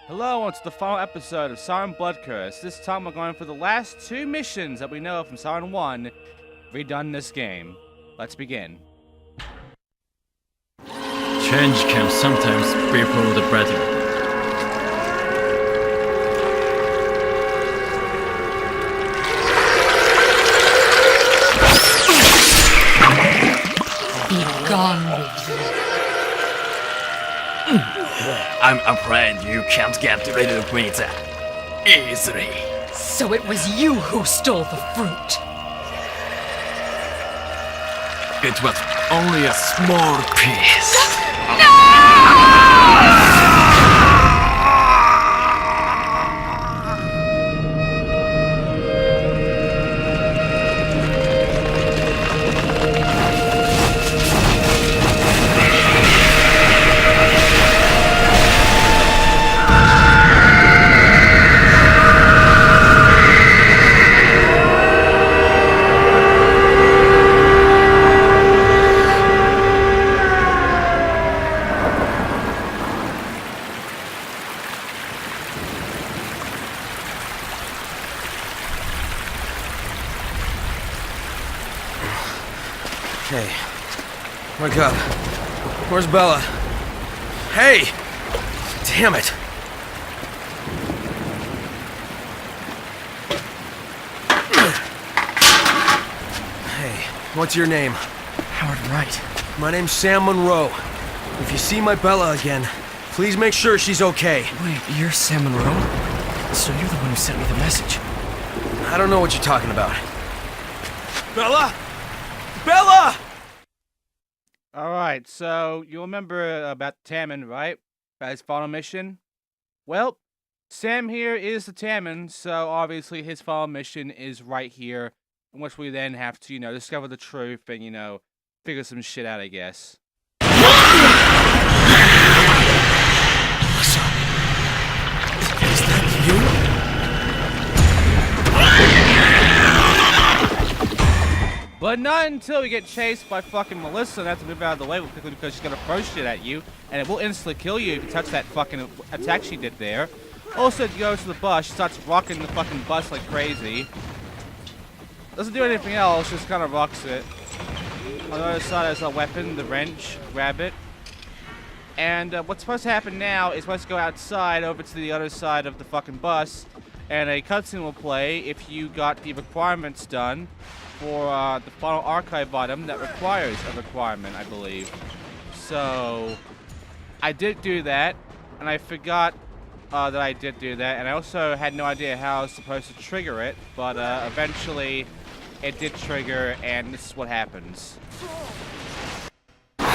Hello, and it's the final episode of Siren Blood Curse. This time we're going for the last two missions that we know from Siren 1 redone this game. Let's begin. Change can sometimes be for the better. Be gone with you. I'm afraid you can't get rid of me that easily. So it was you who stole the fruit. It was only a small piece. Okay. Wake up. Where's Bella? Hey! Damn it! Hey, what's your name? Howard, right. My name's Sam Monroe. If you see my Bella again, please make sure she's okay. Wait, you're Sam Monroe? So you're the one who sent me the message. I don't know what you're talking about. Bella! Bella! Alright, so you remember about Tammin, right? About his final mission? Well, Sam here is the Tammin, so obviously his final mission is right here, in which we then have to, discover the truth and, figure some shit out, I guess. Is that you? But not until we get chased by fucking Melissa and have to move out of the way quickly because she's gonna throw shit at you, and it will instantly kill you if you touch that fucking attack she did there. Also, if you go to the bus, she starts rocking the fucking bus like crazy. Doesn't do anything else, just kind of rocks it. On the other side there's a weapon, the wrench. Grab it. And what's supposed to happen now is supposed to go outside over to the other side of the fucking bus, and a cutscene will play if you got the requirements done for the final archive item that requires a requirement, I believe. So, I did do that, and I forgot that I did do that, and I also had no idea how I was supposed to trigger it, but eventually it did trigger, and this is what happens. No!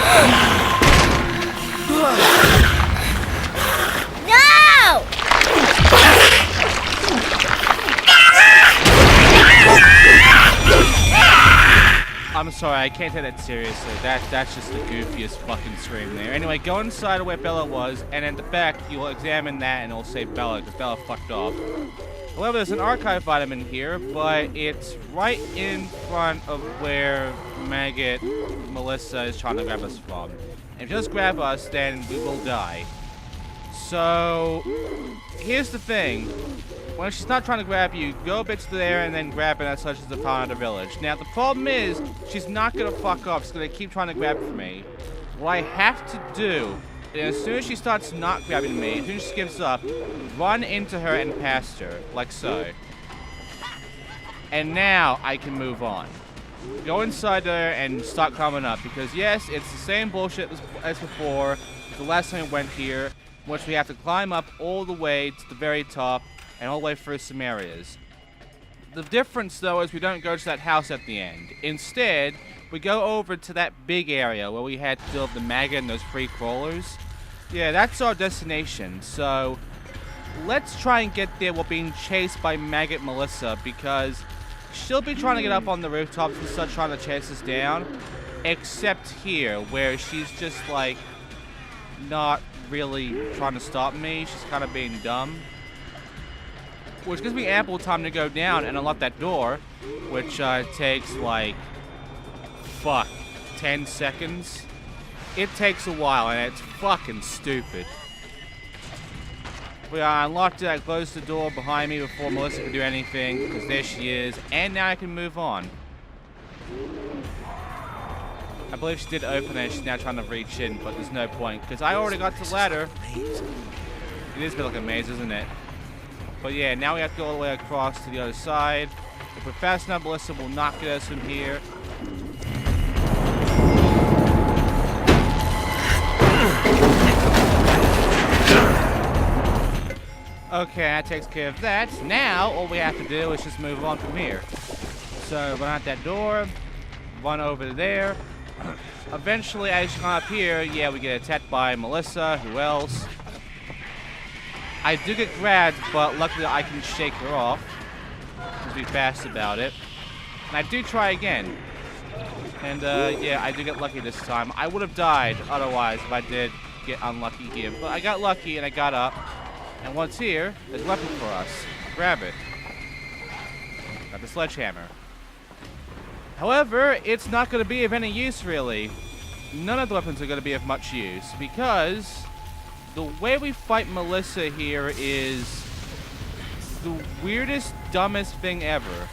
I'm sorry, I can't take that seriously. That's just the goofiest fucking scream there. Anyway, go inside of where Bella was, and at the back, you'll examine that, and it'll say Bella, because Bella fucked off. However, there's an archive item in here, but it's right in front of where Maggot Melissa is trying to grab us from. And if you just grab us, then we will die. So, here's the thing. When she's not trying to grab you, go a bit to there and then grab it as such as the power of the village. Now, the problem is, she's not going to fuck off. She's going to keep trying to grab for me. What I have to do, is as soon as she starts not grabbing me, as soon as she gives up, run into her and past her, like so. And now, I can move on. Go inside there and start climbing up, because yes, it's the same bullshit as before. The last time we went here, in which we have to climb up all the way to the very top, and all the way through some areas. The difference, though, is we don't go to that house at the end. Instead, we go over to that big area where we had to deal with the maggot and those free crawlers. Yeah, that's our destination. So, let's try and get there while being chased by Maggot Melissa, because she'll be trying to get up on the rooftops and start trying to chase us down. Except here, where she's just, like, not really trying to stop me. She's kind of being dumb. Which gives me ample time to go down and unlock that door, which takes like, 10 seconds. It takes a while and it's fucking stupid. I unlocked it, I closed the door behind me before Melissa could do anything, because there she is, and now I can move on. I believe she did open it, she's now trying to reach in, but there's no point, because I already got the ladder. It is a bit like a maze, isn't it? But yeah, now we have to go all the way across to the other side. If we're fast enough, Melissa will not get us from here. Okay, that takes care of that. Now, all we have to do is just move on from here. So, run out that door, run over there. Eventually, as you come up here, yeah, we get attacked by Melissa. Who else? I do get grabbed, but luckily I can shake her off. Just be fast about it. And I do try again. And, yeah, I do get lucky this time. I would have died otherwise if I did get unlucky here. But I got lucky and I got up. And once here, there's a weapon for us. Grab it. Got the sledgehammer. However, it's not going to be of any use, really. None of the weapons are going to be of much use, because the way we fight Melissa here is the weirdest, dumbest thing ever.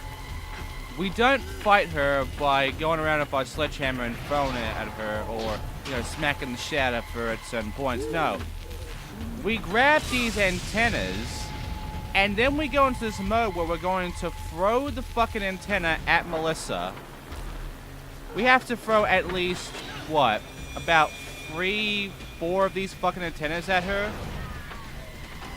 We don't fight her by going around with our sledgehammer and throwing it at her, or, you know, smacking the shit out of her at certain points. No. We grab these antennas, and then we go into this mode where we're going to throw the fucking antenna at Melissa. We have to throw at least, what, about 3, 4 of these fucking antennas at her.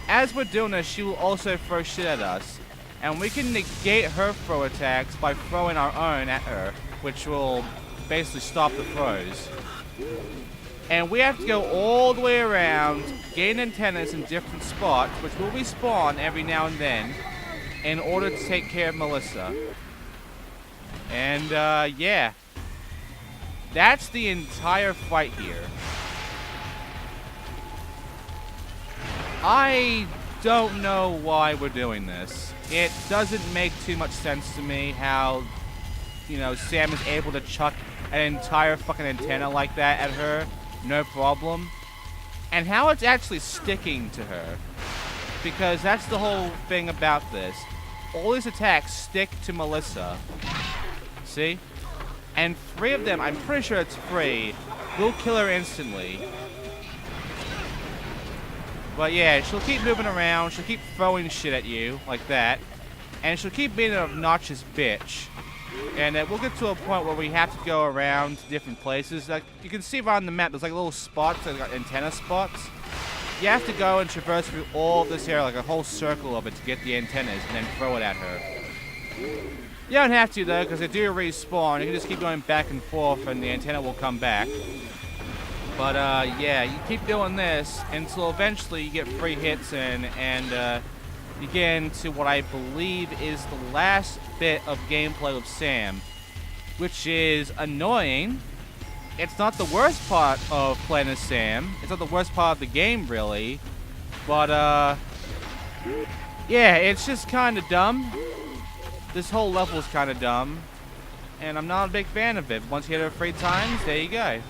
As we're doing this, she will also throw shit at us. And we can negate her throw attacks by throwing our own at her, which will basically stop the throws. And we have to go all the way around, gain antennas in different spots, which will respawn every now and then, in order to take care of Melissa. And, yeah. That's the entire fight here. I don't know why we're doing this. It doesn't make too much sense to me how, you know, Sam is able to chuck an entire fucking antenna like that at her. No problem. And how it's actually sticking to her. Because that's the whole thing about this. All these attacks stick to Melissa. See? And 3 of them, I'm pretty sure it's 3, will kill her instantly. But yeah, she'll keep moving around, she'll keep throwing shit at you, like that. And she'll keep being an obnoxious bitch. And we'll get to a point where we have to go around to different places. Like you can see around the map, there's like little spots, like antenna spots. You have to go and traverse through all of this area, like a whole circle of it, to get the antennas, and then throw it at her. You don't have to, though, because they do respawn. You can just keep going back and forth, and the antenna will come back. But, yeah, you keep doing this until eventually you get 3 hits in, and you get into what I believe is the last bit of gameplay with Sam, which is annoying. It's not the worst part of playing as Sam. It's not the worst part of the game, really. But, yeah, it's just kind of dumb. This whole level is kind of dumb, and I'm not a big fan of it. Once you hit it 3 times, there you go.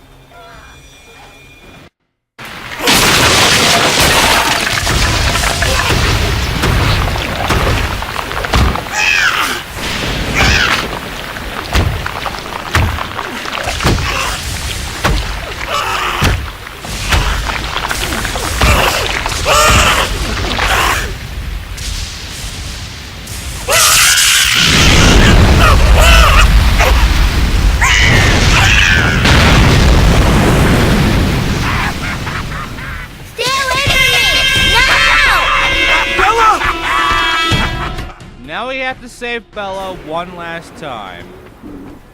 Now we have to save Bella one last time.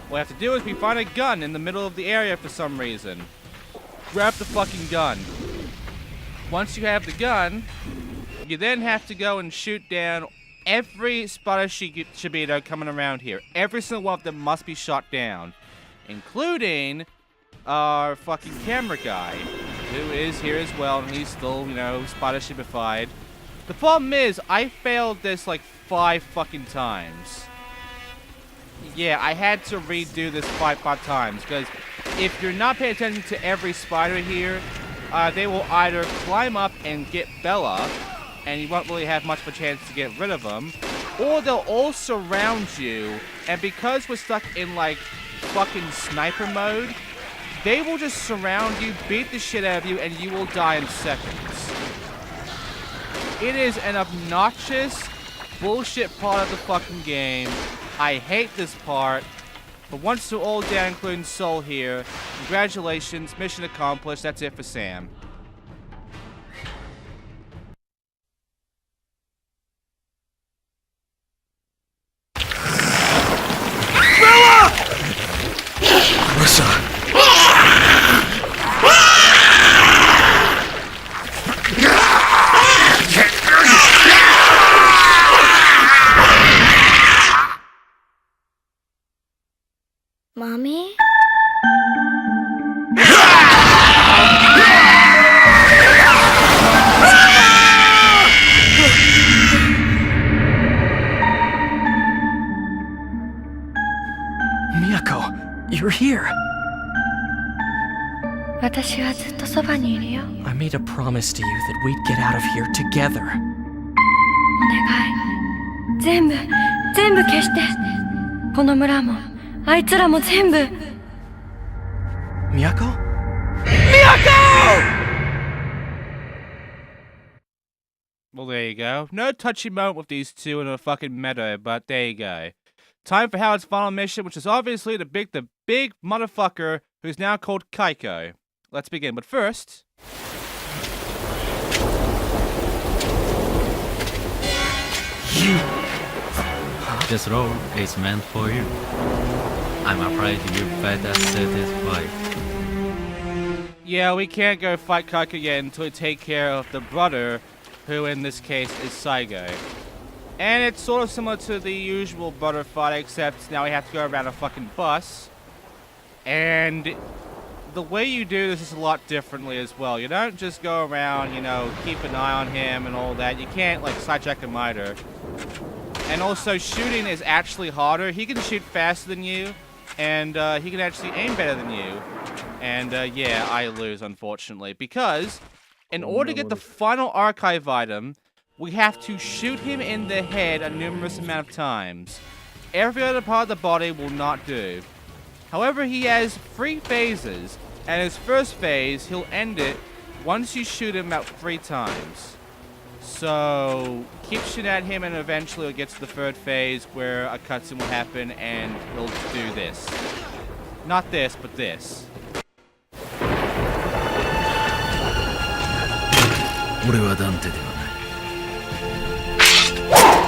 What we have to do is we find a gun in the middle of the area for some reason. Grab the fucking gun. Once you have the gun, you then have to go and shoot down every spotter Shibito coming around here. Every single one of them must be shot down. Including our fucking camera guy, who is here as well, and he's still, you know, spotter shibified. The problem is, I failed this like 5 fucking times. Yeah, I had to redo this 5 times, because if you're not paying attention to every spider here, they will either climb up and get Bella, and you won't really have much of a chance to get rid of them. Or they'll all surround you, and because we're stuck in, like, fucking sniper mode, they will just surround you, beat the shit out of you, and you will die in seconds. It is an obnoxious bullshit part of the fucking game. I hate this part. But once they're all down, including Soul here, congratulations, mission accomplished. That's it for Sam. Melissa! Mommy? Miyako, you're here. 私はずっとそばにいるよ。I made a promise to you that we'd get out of here together. お願い。全部消して。この村も、あいつらも全部。Miyako? Well, there you go. No touchy moment with these two in a fucking meadow, but there you go. Time for Howard's final mission, which is obviously the big motherfucker who's now called Kaiko. Let's begin, but first... This role is meant for you. I'm afraid you better satisfied. Yeah, we can't go fight Kaiko yet until we take care of the brother, who in this case is Seigo. And it's sort of similar to the usual brother fight, except now we have to go around a fucking bus. And the way you do this is a lot differently as well. You don't just go around, you know, keep an eye on him and all that. You can't, like, sidetrack him either. And also, shooting is actually harder. He can shoot faster than you, and he can actually aim better than you. And, yeah, I lose, unfortunately. Because, in order to get the final archive item, we have to shoot him in the head a numerous amount of times. Every other part of the body will not do. However, he has 3 phases, and his first phase, he'll end it once you shoot him about 3 times. So, keep shooting at him, and eventually he'll get to the 3rd phase where a cutscene will happen, and he'll do this. Not this, but this. 俺はダンテではな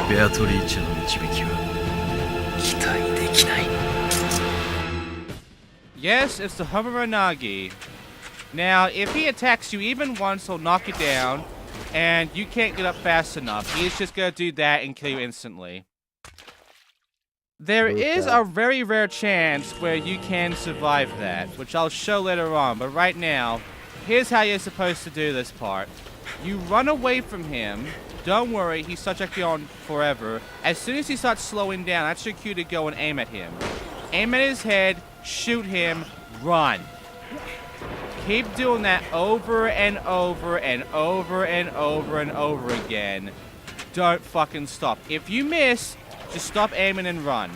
い。ベアトリーチェの導きは期待できない。 Yes, it's the Homeranagi. Now, if he attacks you even once, he'll knock you down, and you can't get up fast enough. He's just gonna do that and kill you instantly. There is a very rare chance where you can survive that, which I'll show later on, but right now, here's how you're supposed to do this part. You run away from him. Don't worry, he's such a on forever. As soon as he starts slowing down, that's your cue to go and aim at him. Aim at his head, shoot him, run. Keep doing that over and over and over and over and over again. Don't fucking stop. If you miss, just stop aiming and run.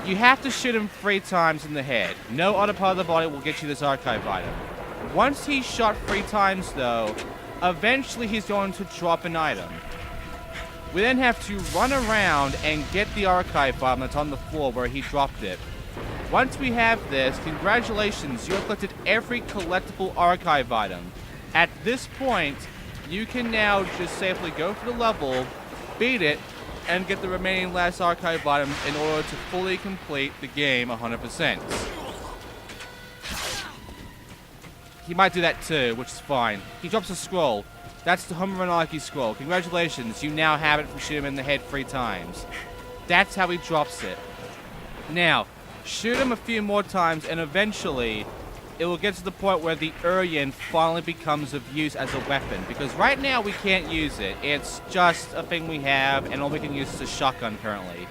You have to shoot him 3 times in the head. No other part of the body will get you this archive item. Once he's shot 3 times, though, eventually he's going to drop an item. We then have to run around and get the archive item that's on the floor where he dropped it. Once we have this, congratulations, you have collected every collectible archive item. At this point, you can now just safely go for the level, beat it, and get the remaining last archive items in order to fully complete the game 100%. He might do that too, which is fine. He drops a scroll. That's the Homeranagi scroll. Congratulations, you now have it from shooting him in the head 3 times. That's how he drops it. Now, shoot him a few more times, and eventually, it will get to the point where the Urien finally becomes of use as a weapon. Because right now, we can't use it. It's just a thing we have, and all we can use is a shotgun currently.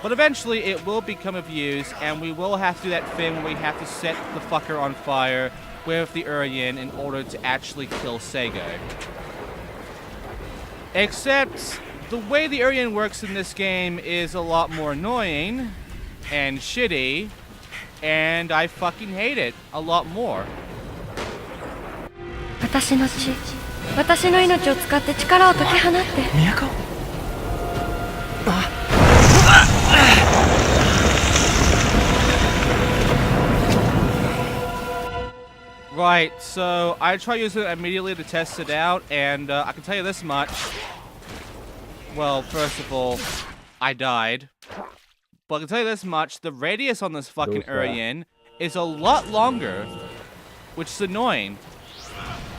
But eventually, it will become of use, and we will have to do that thing where we have to set the fucker on fire with the Urien in order to actually kill Seigo. Except the way the Urian works in this game is a lot more annoying and shitty, and I fucking hate it a lot more. 私の血、私の命を使って力を解き放って。Miyako? Right, so I tried using it immediately to test it out, and I can tell you this much. Well, first of all, I died. But I can tell you this much, the radius on this fucking Urian is a lot longer, which is annoying.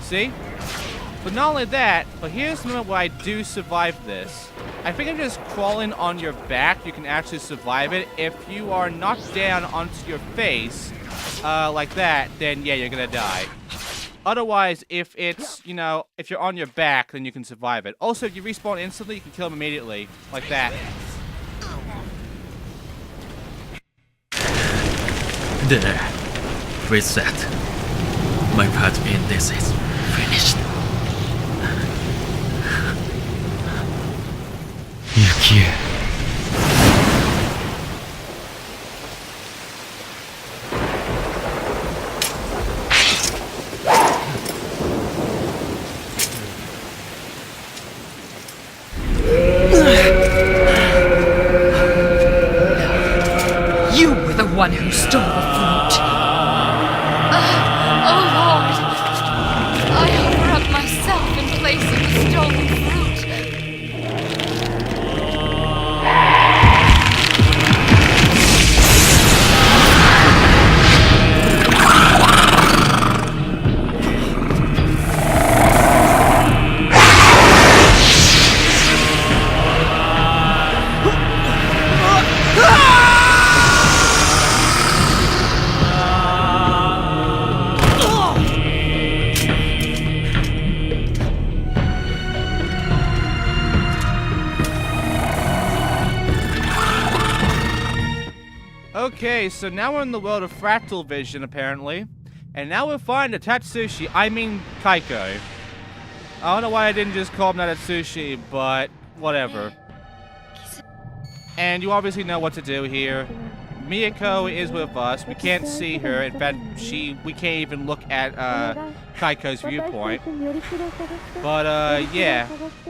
See? But not only that, but here's the moment where I do survive this. I think I'm just crawling on your back, you can actually survive it. If you are knocked down onto your face, like that, then yeah, you're gonna die. Otherwise, if it's, you know, if you're on your back, then you can survive it. Also, if you respawn instantly, you can kill him immediately. Like that. There. Reset. My part in this is finished. Yuki. You were the one who stole the fruit. Oh Lord! I offer up myself in place of the stolen fruit. Okay, so now we're in the world of fractal vision, apparently. And now we'll find Datatsu, I mean Kaiko. I don't know why I didn't just call him Datatsu, but whatever. And you obviously know what to do here. Miyako is with us. We can't see her. In fact, we can't even look at Kaiko's viewpoint. But yeah,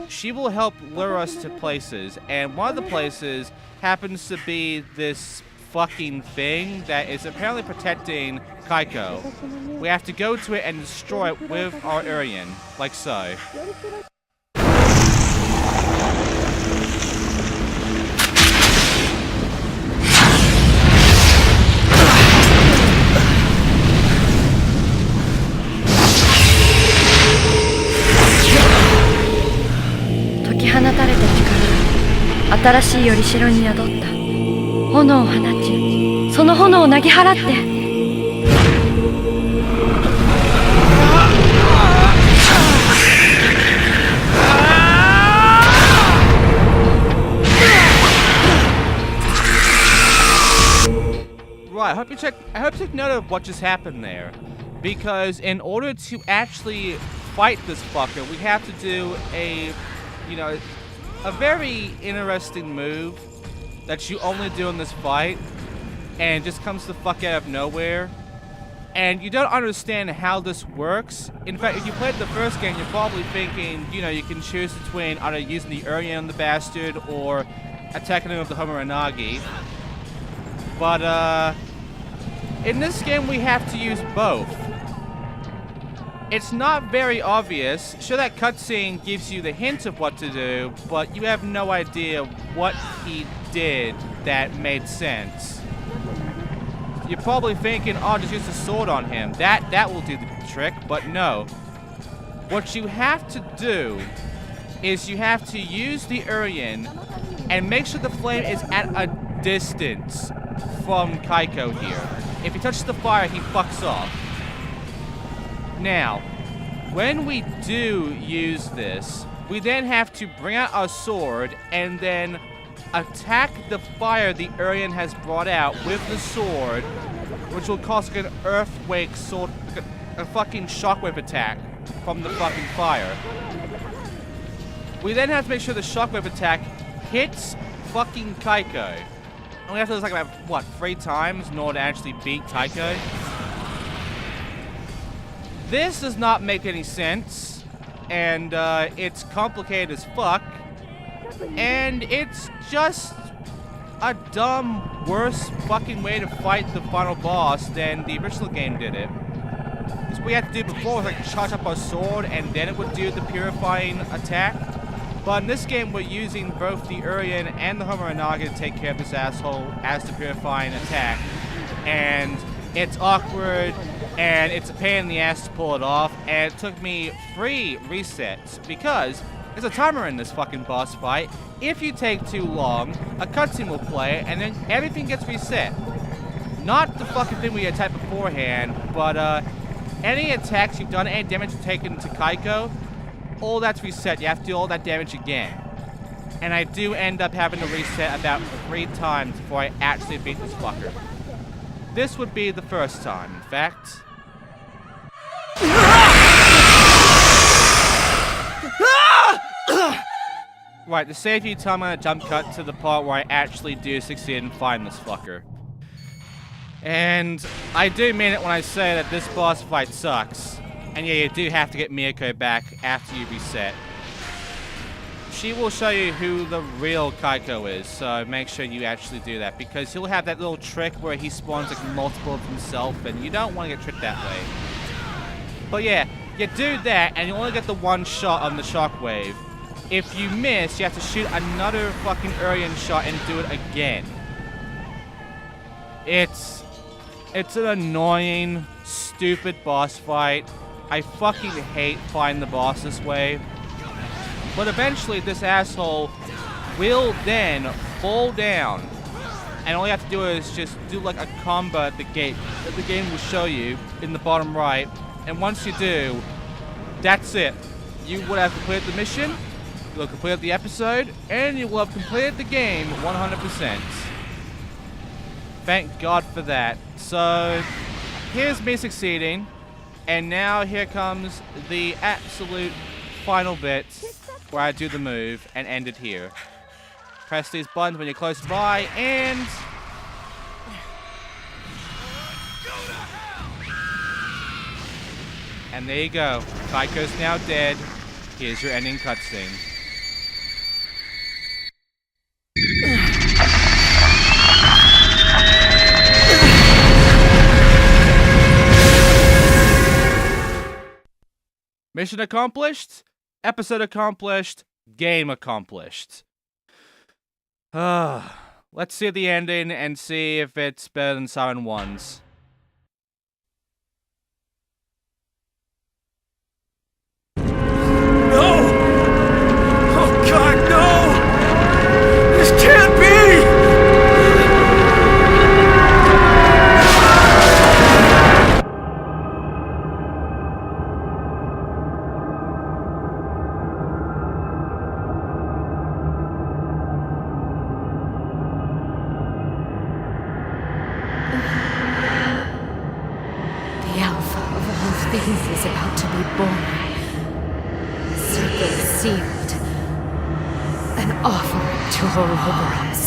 she will help lure us to places. And one of the places happens to be this fucking thing that is apparently protecting Kaiko. We have to go to it and destroy it with our Urian, like so.解き放たれた力が新しいよりしろに宿った。炎を放ち、その炎をなぎ払って。Right, I hope you took note of what just happened there. Because in order to actually fight this fucker, we have to do a very interesting move that you only do in this fight, and just comes the fuck out of nowhere. And you don't understand how this works. In fact, if you played the first game, you're probably thinking, you know, you can choose between either using the Urian on the bastard or attacking him with the Homeranagi. But, in this game, we have to use both. It's not very obvious. Sure, that cutscene gives you the hint of what to do, but you have no idea what he did that made sense. You're probably thinking, oh, just use the sword on him. That will do the trick, but no. What you have to do is you have to use the Urian and make sure the flame is at a distance from Kaiko here. If he touches the fire, he fucks off. Now, when we do use this, we then have to bring out our sword and then attack the fire the Urian has brought out with the sword, which will cause like an earthquake sword, a fucking shockwave attack from the fucking fire. We then have to make sure the shockwave attack hits fucking Kaiko. And we have to do this like about, what, 3 times in order to actually beat Kaiko? This does not make any sense. And it's complicated as fuck. And it's just a dumb, worse fucking way to fight the final boss than the original game did it. Because what we had to do before was like charge up our sword and then it would do the purifying attack. But in this game we're using both the Urian and the Homorenaga to take care of this asshole as the purifying attack. And it's awkward and it's a pain in the ass to pull it off, and it took me 3 resets because there's a timer in this fucking boss fight. If you take too long, a cutscene will play and then everything gets reset. Not the fucking thing we attacked beforehand, but any attacks you've done, any damage you've taken to Kaiko, all that's reset. You have to do all that damage again. And I do end up having to reset about 3 times before I actually beat this fucker. This would be the first time, in fact. Right, to save you time, I'm gonna jump cut to the part where I actually do succeed and find this fucker. And I do mean it when I say that this boss fight sucks. And yeah, you do have to get Miyako back after you reset. She will show you who the real Kaiko is, so make sure you actually do that, because he'll have that little trick where he spawns like multiple of himself, and you don't want to get tricked that way. But yeah, you do that, and you only get the 1 shot on the shockwave. If you miss, you have to shoot another fucking Urian shot and do it again. It's an annoying, stupid boss fight. I fucking hate fighting the boss this way. But eventually this asshole will then fall down. And all you have to do is just do like a combo at the gate that the game will show you in the bottom right. And once you do, that's it. You will have completed the mission, you will have completed the episode, and you will have completed the game 100%. Thank God for that. So, here's me succeeding. And now here comes the absolute final bit where I do the move and end it here. Press these buttons when you're close by, and there you go. Kaiko's now dead. Here's your ending cutscene. Mission accomplished, episode accomplished, game accomplished. Let's see the ending and see if it's better than Siren 1's. No! Oh God, no! This can't be! The Alpha of all things is about to be born. Circle sealed. An offering to Ouroboros.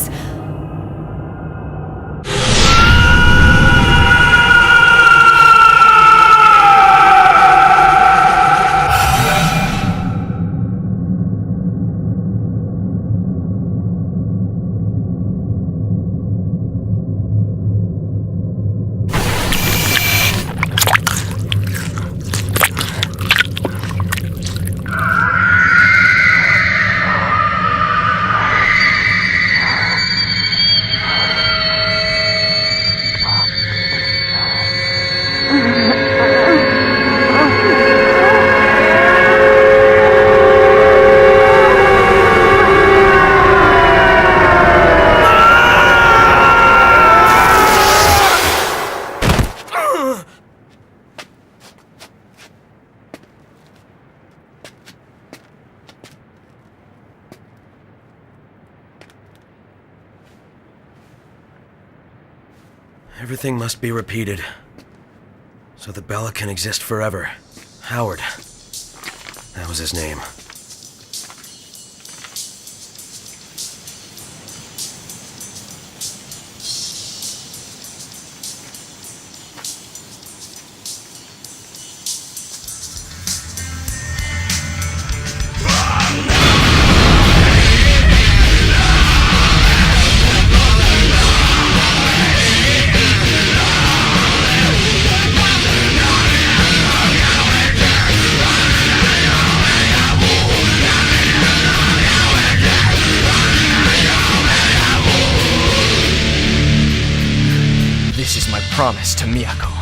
Everything must be repeated, so that Bella can exist forever. Howard. That was his name. promise to Miyako.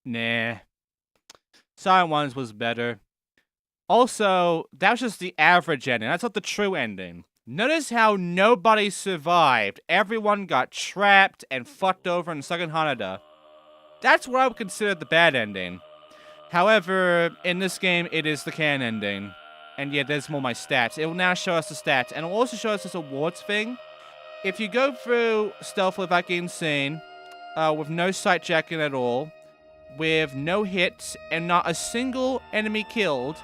Nah. Siren 1's was better. Also, that was just the average ending. That's not the true ending. Notice how nobody survived. Everyone got trapped and fucked over and stuck in Hanada. That's what I would consider the bad ending. However, in this game, it is the canon ending. And yeah, there's more my stats. It will now show us the stats. And it will also show us this awards thing. If you go through stealthily without getting seen, with no sight jacking at all, with no hits, and not a single enemy killed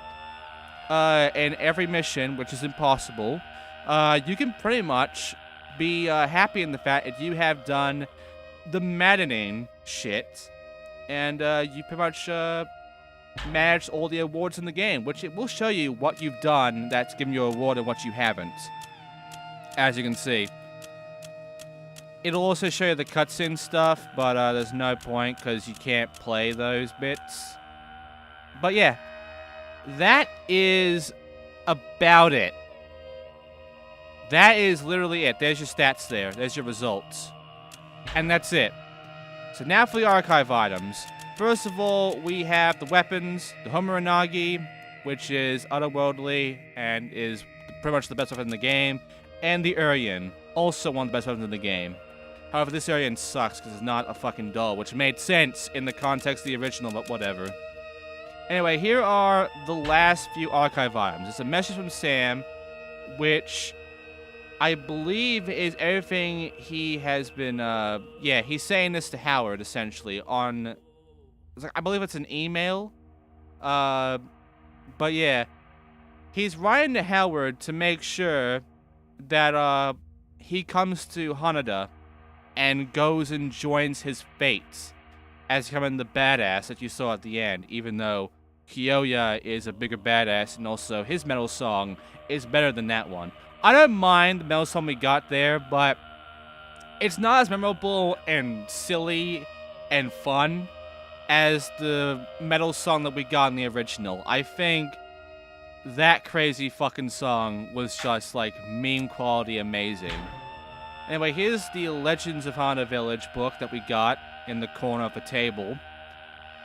in every mission, which is impossible, you can pretty much be happy in the fact that you have done the maddening shit, and you pretty much managed all the awards in the game, which it will show you what you've done that's given you a reward and what you haven't, as you can see. It'll also show you the cutscene stuff, but there's no point because you can't play those bits. But yeah, that is about it. That is literally it. There's your stats there. There's your results. And that's it. So now for the archive items. First of all, we have the weapons, the Homeranagi, which is otherworldly and is pretty much the best weapon in the game, and the Urien, also one of the best weapons in the game. However, this Urien sucks because it's not a fucking doll, which made sense in the context of the original, but whatever. Anyway, here are the last few archive items. It's a message from Sam, which I believe is everything he has been, yeah, he's saying this to Howard, essentially, on, I believe it's an email, but yeah, he's writing to Howard to make sure that, he comes to Hanada and goes and joins his fates as becoming the badass that you saw at the end, even though Kyoya is a bigger badass and also his metal song is better than that one. I don't mind the metal song we got there, but it's not as memorable and silly and fun as the metal song that we got in the original. I think that crazy fucking song was just like meme quality amazing. Anyway, here's the Legends of Hana Village book that we got in the corner of the table.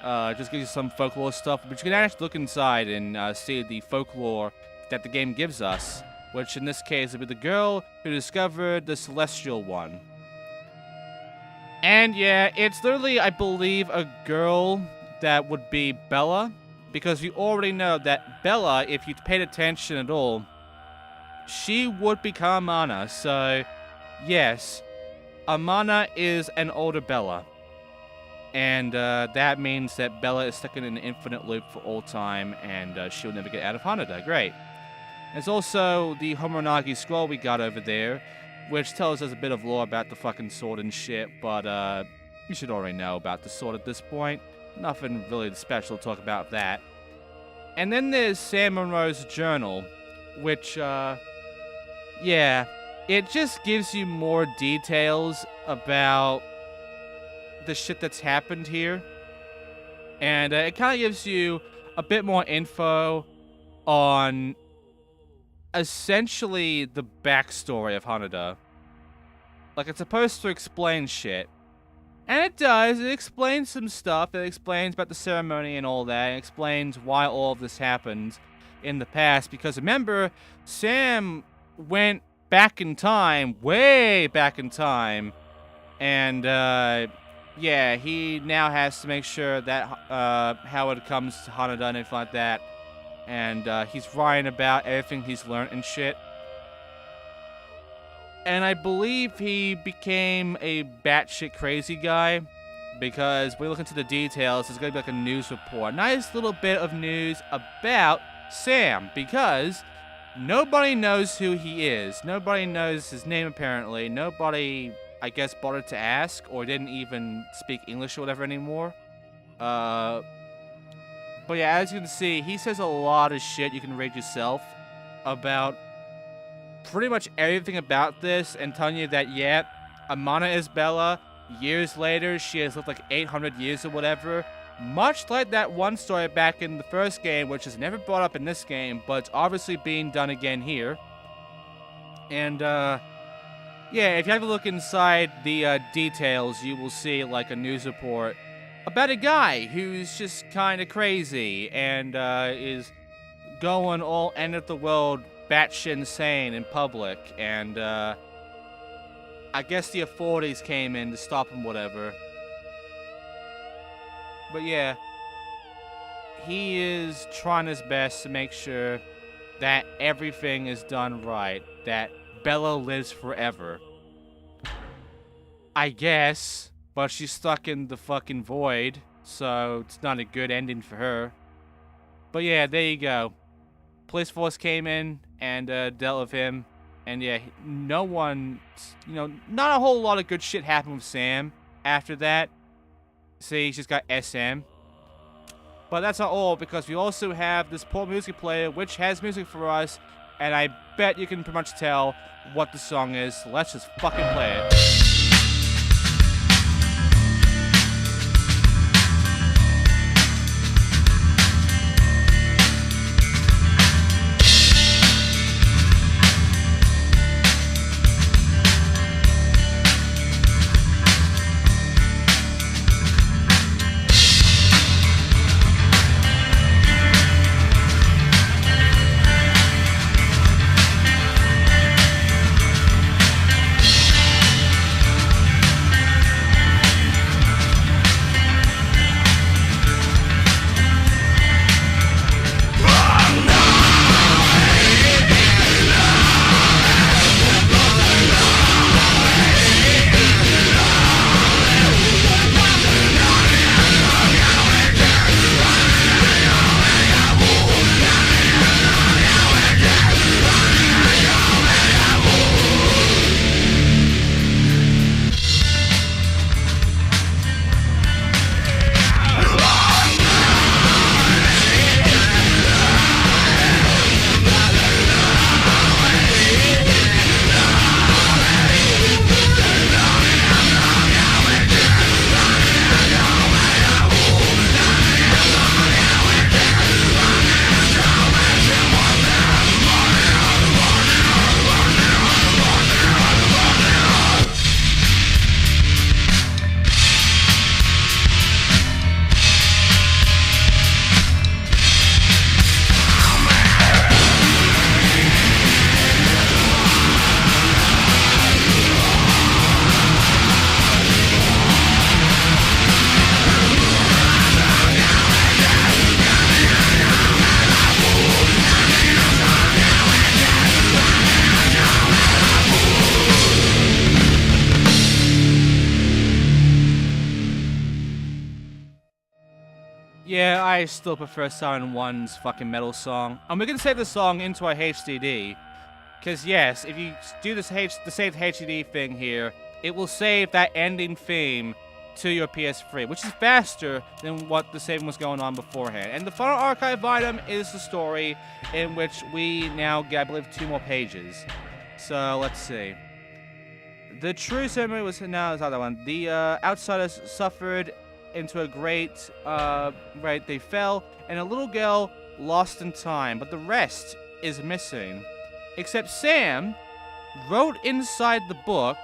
Just gives you some folklore stuff, but you can actually look inside and see the folklore that the game gives us, which in this case would be the girl who discovered the Celestial One. And yeah, it's literally, I believe, a girl that would be Bella, because you already know that Bella, if you paid attention at all, she would become Amana, so yes, Amana is an older Bella. And that means that Bella is stuck in an infinite loop for all time, and she'll never get out of Hanada. Great. There's also the Homeranagi scroll we got over there, which tells us a bit of lore about the fucking sword and shit, but you should already know about the sword at this point. Nothing really special to talk about that. And then there's Sam Monroe's journal, which, yeah, it just gives you more details about the shit that's happened here. And it kind of gives you a bit more info on essentially the backstory of Hanada. Like, it's supposed to explain shit. And it does. It explains some stuff. It explains about the ceremony and all that. It explains why all of this happened. in the past, because remember, Sam went back in time, way back in time, and yeah, he now has to make sure that Howard comes to Hanada and everything like that, and he's writing about everything he's learned and shit. And I believe he became a batshit crazy guy, because when we look into the details, there's gonna be like a news report. Nice little bit of news about Sam, because nobody knows who he is. Nobody knows his name, apparently. Nobody, I guess, bothered to ask, or didn't even speak English or whatever anymore. But yeah, as you can see, he says a lot of shit you can read yourself about pretty much everything about this, and telling you that, yeah, Amana is Bella. Years later, she has lived like 800 years or whatever. Much like that one story back in the first game, which is never brought up in this game, but it's obviously being done again here. And, yeah, if you have a look inside the details, you will see like a news report about a guy who's just kind of crazy and is going all end of the world batshit insane in public, and I guess the authorities came in to stop him, whatever. But yeah, he is trying his best to make sure that everything is done right, that Bella lives forever. I guess, but she's stuck in the fucking void, so it's not a good ending for her. But yeah, there you go. Police force came in and dealt with him, and yeah, no one, you know, not a whole lot of good shit happened with Sam after that. See, he's just got SM. But that's not all, because we also have this poor music player, which has music for us, and I bet you can pretty much tell what the song is. So let's just fucking play it. Yeah, I still prefer Siren 1's fucking metal song. And we're gonna save the song into our HDD. Because yes, if you do the save HDD thing here, it will save that ending theme to your PS3, which is faster than what the saving was going on beforehand. And the final archive item is the story, in which we now get, I believe, 2 more pages. So, let's see. The true ceremony was, no, it's not that one. The outsiders suffered into a great, right, they fell, and a little girl lost in time, but the rest is missing. Except Sam wrote inside the book,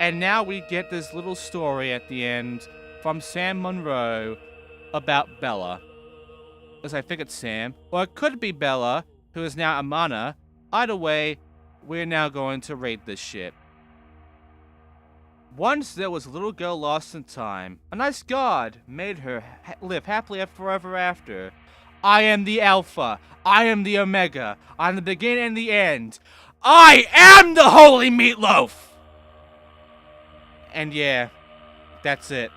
and now we get this little story at the end from Sam Monroe about Bella. Because I think it's Sam. Or it could be Bella, who is now Amana. Either way, we're now going to raid this shit. Once there was a little girl lost in time. A nice god made her live happily forever after. I am the Alpha. I am the Omega. I'm the beginning and the end. I am the Holy Meatloaf! And yeah, that's it.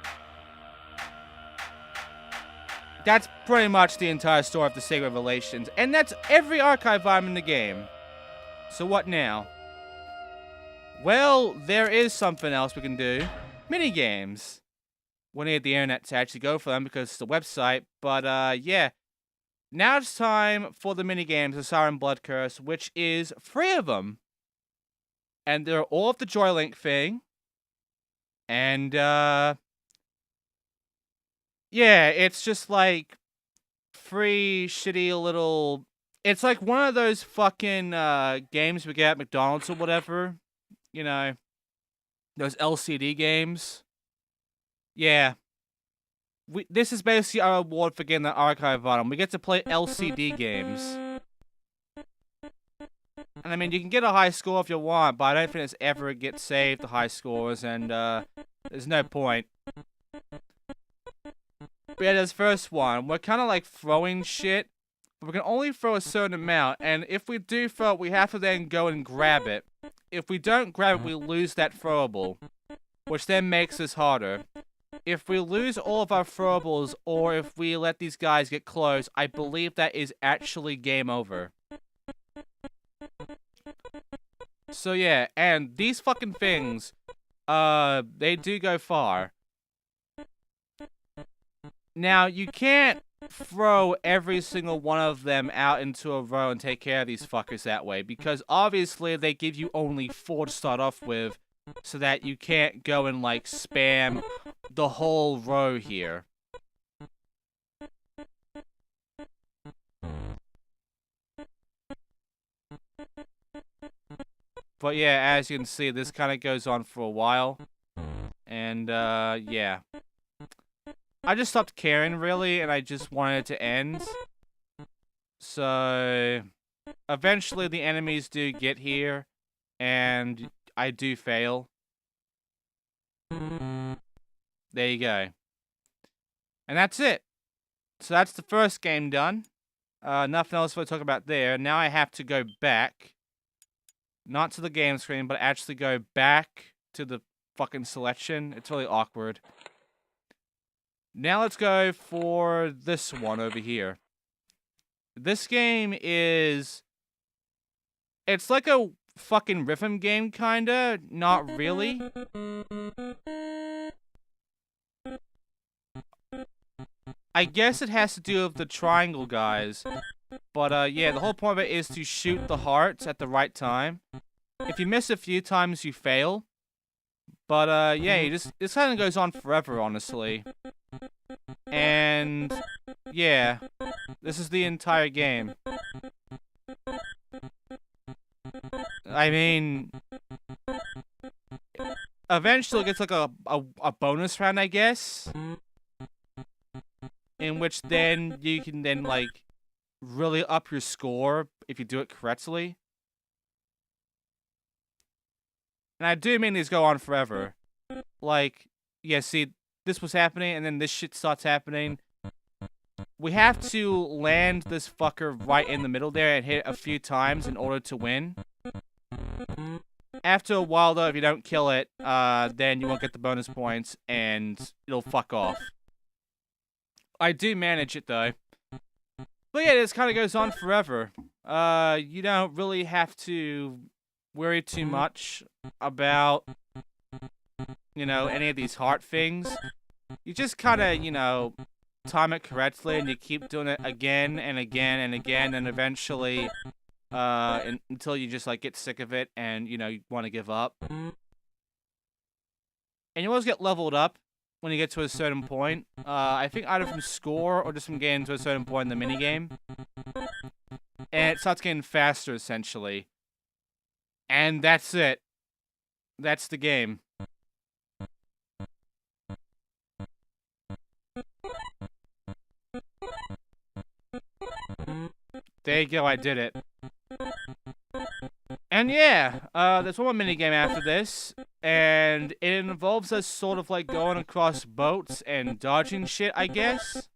That's pretty much the entire story of the Seigo Revelations. And that's every archive item in the game. So what now? Well, there is something else we can do. Minigames. We need the internet to actually go for them because it's the website. But, yeah. Now it's time for the minigames of Siren Blood Curse, which is 3 of them. And they're all of the Joy Link thing. And, yeah, it's just like 3 shitty little... It's like one of those fucking, games we get at McDonald's or whatever. You know, those LCD games. Yeah. This is basically our reward for getting the archive on them. We get to play LCD games. And I mean, you can get a high score if you want, but I don't think it's ever gets saved, the high scores, and there's no point. But yeah, this first one, we're kind of like throwing shit, but we can only throw a certain amount, and if we do throw it, we have to then go and grab it. If we don't grab it, we lose that throwable, which then makes this harder. If we lose all of our throwables, or if we let these guys get close, I believe that is actually game over. So yeah, and these fucking things, they do go far. Now, you can't throw every single one of them out into a row and take care of these fuckers that way, because obviously they give you only 4 to start off with, so that you can't go and like spam the whole row here. But yeah, as you can see, this kind of goes on for a while. And, yeah. I just stopped caring, really, and I just wanted it to end. So, eventually the enemies do get here, and I do fail. There you go. And that's it. So that's the first game done. Nothing else to talk about there. Now I have to go back. Not to the game screen, but actually go back to the fucking selection. It's really awkward. Now let's go for this one over here. This game is... It's like a fucking rhythm game, kinda. Not really. I guess it has to do with the triangle guys. But, yeah, the whole point of it is to shoot the hearts at the right time. If you miss a few times, you fail. But, yeah, this kind of goes on forever, honestly. And, yeah, this is the entire game. I mean, eventually it gets like a bonus round, I guess. In which then you can then, like, really up your score if you do it correctly. And I do mean these go on forever. Like, yeah, see, this was happening, and then this shit starts happening. We have to land this fucker right in the middle there and hit it a few times in order to win. After a while, though, if you don't kill it, then you won't get the bonus points, and it'll fuck off. I do manage it, though. But yeah, this kind of goes on forever. You don't really have to worry too much about, you know, any of these heart things. You just kind of, you know, time it correctly, and you keep doing it again and again and again, and eventually, until you just, like, get sick of it and, you know, you want to give up. And you always get leveled up when you get to a certain point. I think either from score or just from getting to a certain point in the minigame. And it starts getting faster, essentially. And that's it. That's the game. There you go, I did it. And yeah, there's one more minigame after this, and it involves us sort of like going across boats and dodging shit, I guess.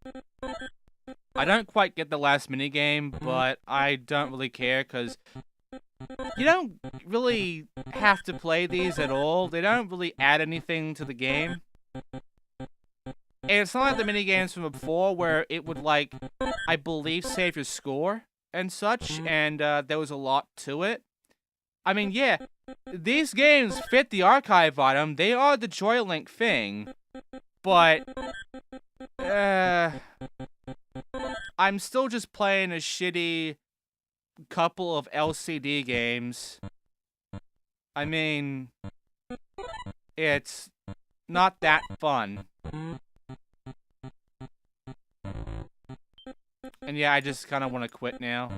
I don't quite get the last minigame, but I don't really care, because you don't really have to play these at all. They don't really add anything to the game. And it's not like the minigames from before, where it would, like, I believe, save your score and such, and there was a lot to it. I mean, yeah, these games fit the archive item. They are the Joy Link thing, but I'm still just playing a shitty couple of LCD games. I mean, it's not that fun. And yeah, I just kind of want to quit now.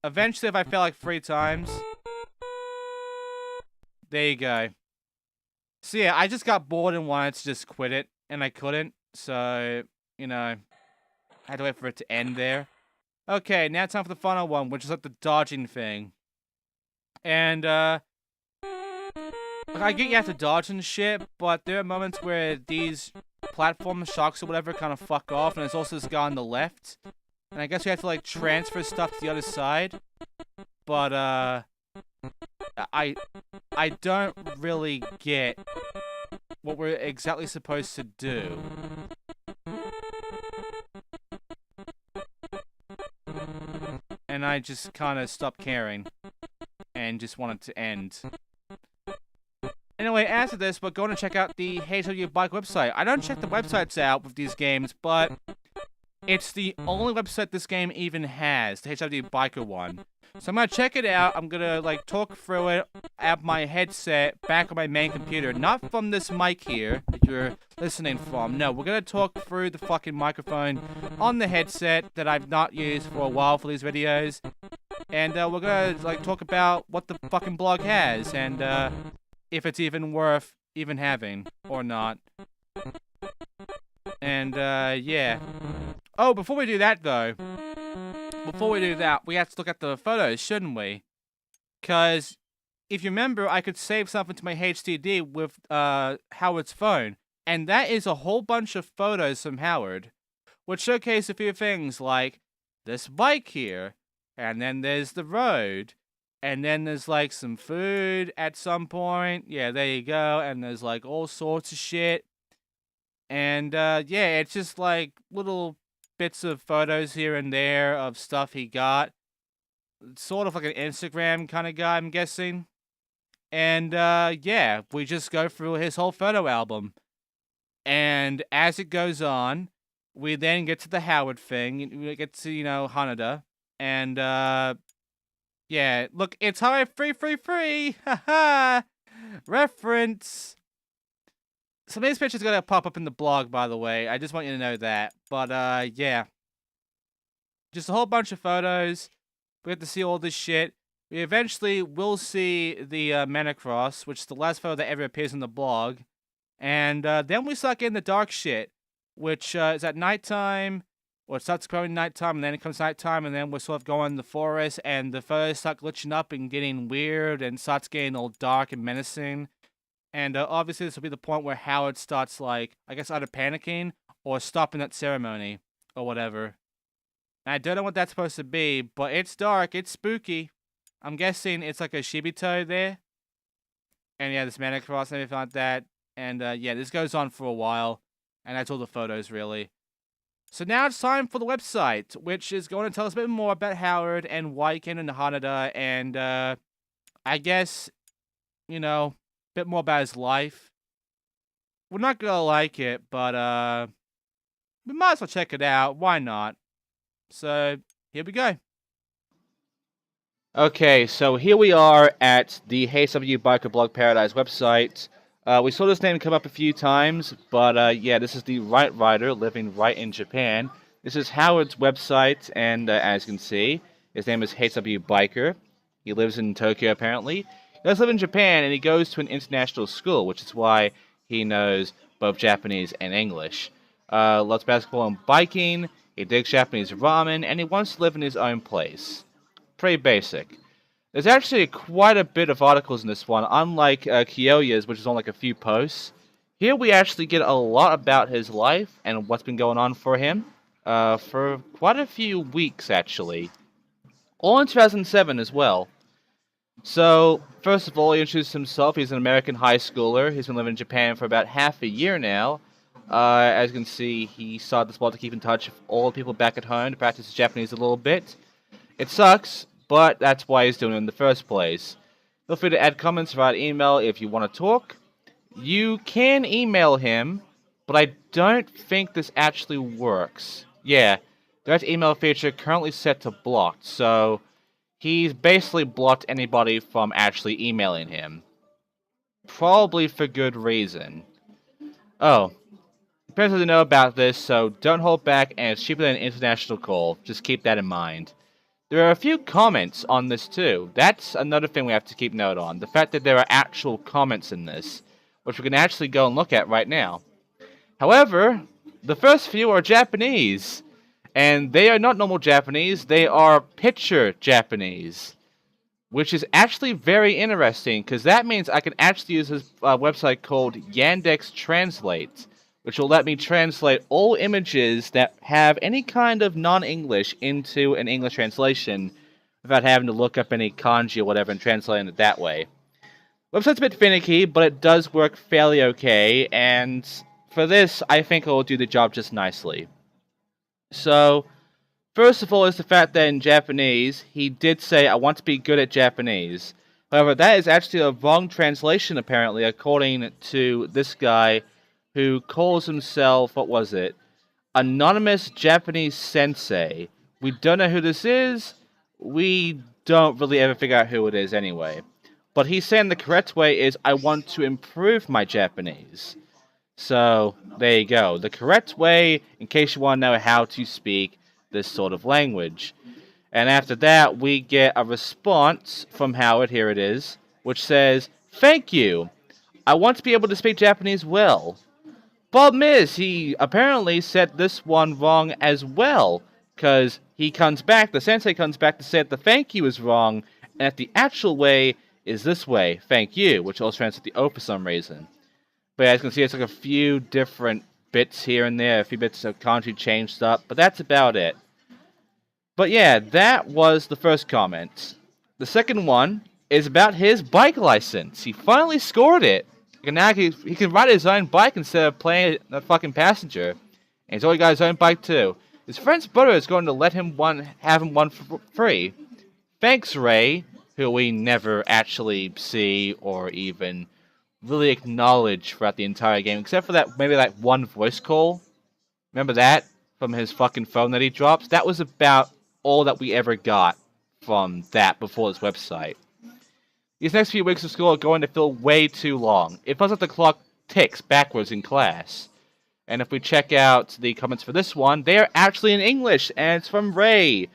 Eventually, if I fail like 3 times. There you go. So yeah, I just got bored and wanted to just quit it, and I couldn't. So, you know, I had to wait for it to end there. Okay, now it's time for the final one, which is like the dodging thing. And, I get you have to dodge and shit, but there are moments where these platform shocks or whatever kind of fuck off, and there's also this guy on the left. And I guess we have to, like, transfer stuff to the other side. But, I don't really get what we're exactly supposed to do. And I just kind of stopped caring. And just wanted to end. Anyway, after this, we're going to check out the HW Bike website. I don't check the websites out with these games, but it's the only website this game even has, the HW Biker one. So I'm going to check it out. I'm going to, like, talk through it at my headset back on my main computer. Not from this mic here that you're listening from. No, we're going to talk through the fucking microphone on the headset that I've not used for a while for these videos. And we're going to, like, talk about what the fucking blog has and if it's even worth even having or not. And, yeah. Oh, before we do that, though, we have to look at the photos, shouldn't we? Because, if you remember, I could save something to my HDD with Howard's phone. And that is a whole bunch of photos from Howard, which showcase a few things like this bike here, and then there's the road, and then there's like some food at some point. Yeah, there you go. And there's like all sorts of shit. And yeah, it's just like little bits of photos here and there of stuff he got. Sort of like an Instagram kind of guy, I'm guessing. And yeah, we just go through his whole photo album. And as it goes on, we then get to the Howard thing. We get to, you know, Hanada. And yeah, look, it's High free! Haha! Reference! Some of these pictures are gonna pop up in the blog, by the way. I just want you to know that. But, yeah. Just a whole bunch of photos. We have to see all this shit. We eventually will see the Menacross, which is the last photo that ever appears in the blog. And then we start getting the dark shit, which is at nighttime. Or it starts growing nighttime, and then it comes nighttime, and then we're sort of going in the forest, and the photos start glitching up and getting weird, and starts getting all dark and menacing. And obviously this will be the point where Howard starts, like, I guess either panicking, or stopping that ceremony, or whatever. And I don't know what that's supposed to be, but it's dark, it's spooky. I'm guessing it's like a Shibito there. And yeah, this Menacross and everything like that. And yeah, this goes on for a while, and that's all the photos, really. So now it's time for the website, which is going to tell us a bit more about Howard and Wyken and Hanada, and I guess, you know, a bit more about his life. We're not going to like it, but we might as well check it out. Why not? So, here we go. Okay, so here we are at the HW Biker Blog Paradise website. We saw this name come up a few times, but yeah, this is the Right Rider living right in Japan. This is Howard's website, and as you can see, his name is HW Biker. He lives in Tokyo, apparently. He does live in Japan, and he goes to an international school, which is why he knows both Japanese and English. Loves basketball and biking. he digs Japanese ramen, and he wants to live in his own place. Pretty basic. There's actually quite a bit of articles in this one, unlike Kyoya's, which is on like a few posts. Here we actually get a lot about his life and what's been going on for him for quite a few weeks, actually. All in 2007 as well. So, first of all, he introduced himself. He's an American high schooler. He's been living in Japan for about half a year now. As you can see, he started this blog to keep in touch with all the people back at home to practice his Japanese a little bit. It sucks, but that's why he's doing it in the first place. Feel free to add comments via email if you want to talk. You can email him, but I don't think this actually works. Yeah, that email feature currently set to blocked, so he's basically blocked anybody from actually emailing him. Probably for good reason. Oh, depends what you know about this, so don't hold back, and it's cheaper than an international call. Just keep that in mind. There are a few comments on this too. That's another thing we have to keep note on. The fact that there are actual comments in this, which we can actually go and look at right now. However, the first few are Japanese. And they are not normal Japanese, they are picture Japanese. Which is actually very interesting, because that means I can actually use this website called Yandex Translate, which will let me translate all images that have any kind of non-English into an English translation without having to look up any kanji or whatever and translating it that way. Website's a bit finicky, but it does work fairly okay, and for this, I think it will do the job just nicely. So, first of all is the fact that in Japanese, he did say, I want to be good at Japanese. However, that is actually a wrong translation, apparently, according to this guy who calls himself, what was it? Anonymous Japanese Sensei. We don't know who this is. We don't really ever figure out who it is anyway. But he's saying the correct way is, I want to improve my Japanese. So, there you go. The correct way, in case you want to know how to speak this sort of language. And after that, we get a response from Howard, here it is, which says, thank you. I want to be able to speak Japanese well. Problem is, he apparently said this one wrong as well, because he comes back, the sensei comes back to say that the thank you is wrong, and that the actual way is this way, thank you, which also translates the O for some reason. But as you can see, it's like a few different bits here and there, a few bits of kanji changed up, but that's about it. But yeah, that was the first comment. The second one is about his bike license. He finally scored it. And now he can ride his own bike instead of playing a fucking passenger. And he's already got his own bike too. His friend's brother is going to let him have him one for free. Thanks, Ray, who we never actually see or even really acknowledge throughout the entire game, except for that maybe like one voice call. Remember that? From his fucking phone that he drops? That was about all that we ever got from that before this website. These next few weeks of school are going to feel way too long. It feels like the clock ticks backwards in class. And if we check out the comments for this one, they are actually in English, and it's from Ray,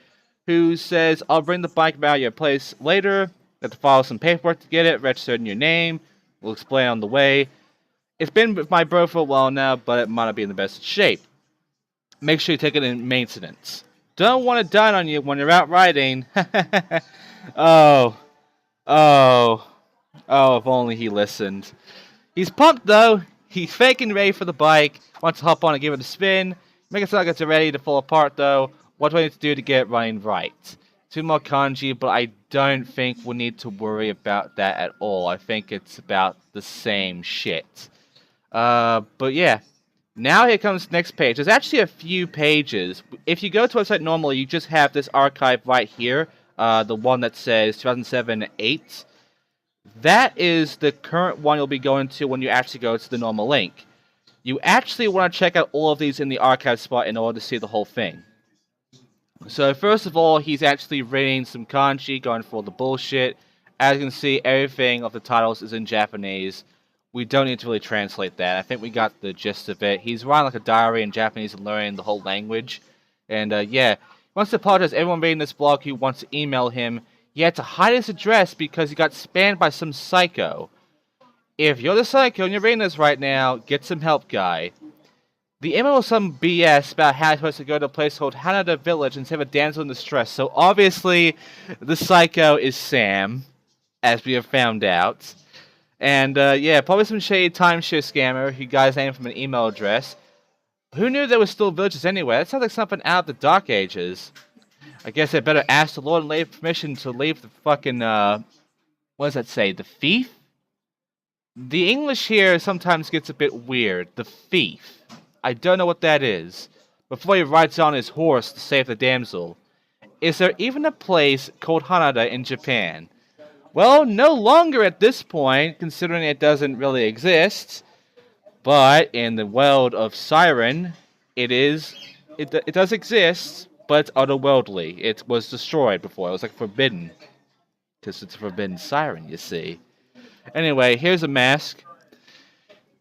who says, I'll bring the bike about your place later. You have to file some paperwork to get it, register in your name. We'll explain on the way. It's been with my bro for a while now, but it might not be in the best shape. Make sure you take it in maintenance. Don't want to die on you when you're out riding. Oh, if only he listened. He's pumped though. He's faking Ray for the bike. Wants to hop on and give it a spin. Make it sound like it's ready to fall apart though. What do I need to do to get it running right? 2 more kanji, but I don't think we need to worry about that at all. I think it's about the same shit. But yeah. Now here comes the next page. There's actually a few pages. If you go to a website normally, you just have this archive right here. The one that says 2007-8. That is the current one you'll be going to when you actually go to the normal link. You actually want to check out all of these in the archive spot in order to see the whole thing. So first of all, he's actually reading some kanji, going for all the bullshit. As you can see, everything of the titles is in Japanese. We don't need to really translate that. I think we got the gist of it. He's writing like a diary in Japanese and learning the whole language. And yeah, he wants to apologize to everyone reading this blog who wants to email him. He had to hide his address because he got spammed by some psycho. If you're the psycho and you're reading this right now, get some help, guy. The email was some BS about how I'm supposed to go to a place called Hanada Village and save a damsel in distress. So obviously, the psycho is Sam, as we have found out. And yeah, probably some shady timeshare scammer who got his name from an email address. Who knew there were still villages anyway? That sounds like something out of the Dark Ages. I guess I better ask the Lord and lay permission to leave the fucking, what does that say? The thief? The English here sometimes gets a bit weird. The thief. I don't know what that is. Before he rides on his horse to save the damsel. Is there even a place called Hanada in Japan? Well, no longer at this point, considering it doesn't really exist. But in the world of Siren, it does exist, but it's otherworldly. It was destroyed before. It was like forbidden. Because it's a forbidden siren, you see. Anyway, here's a mask.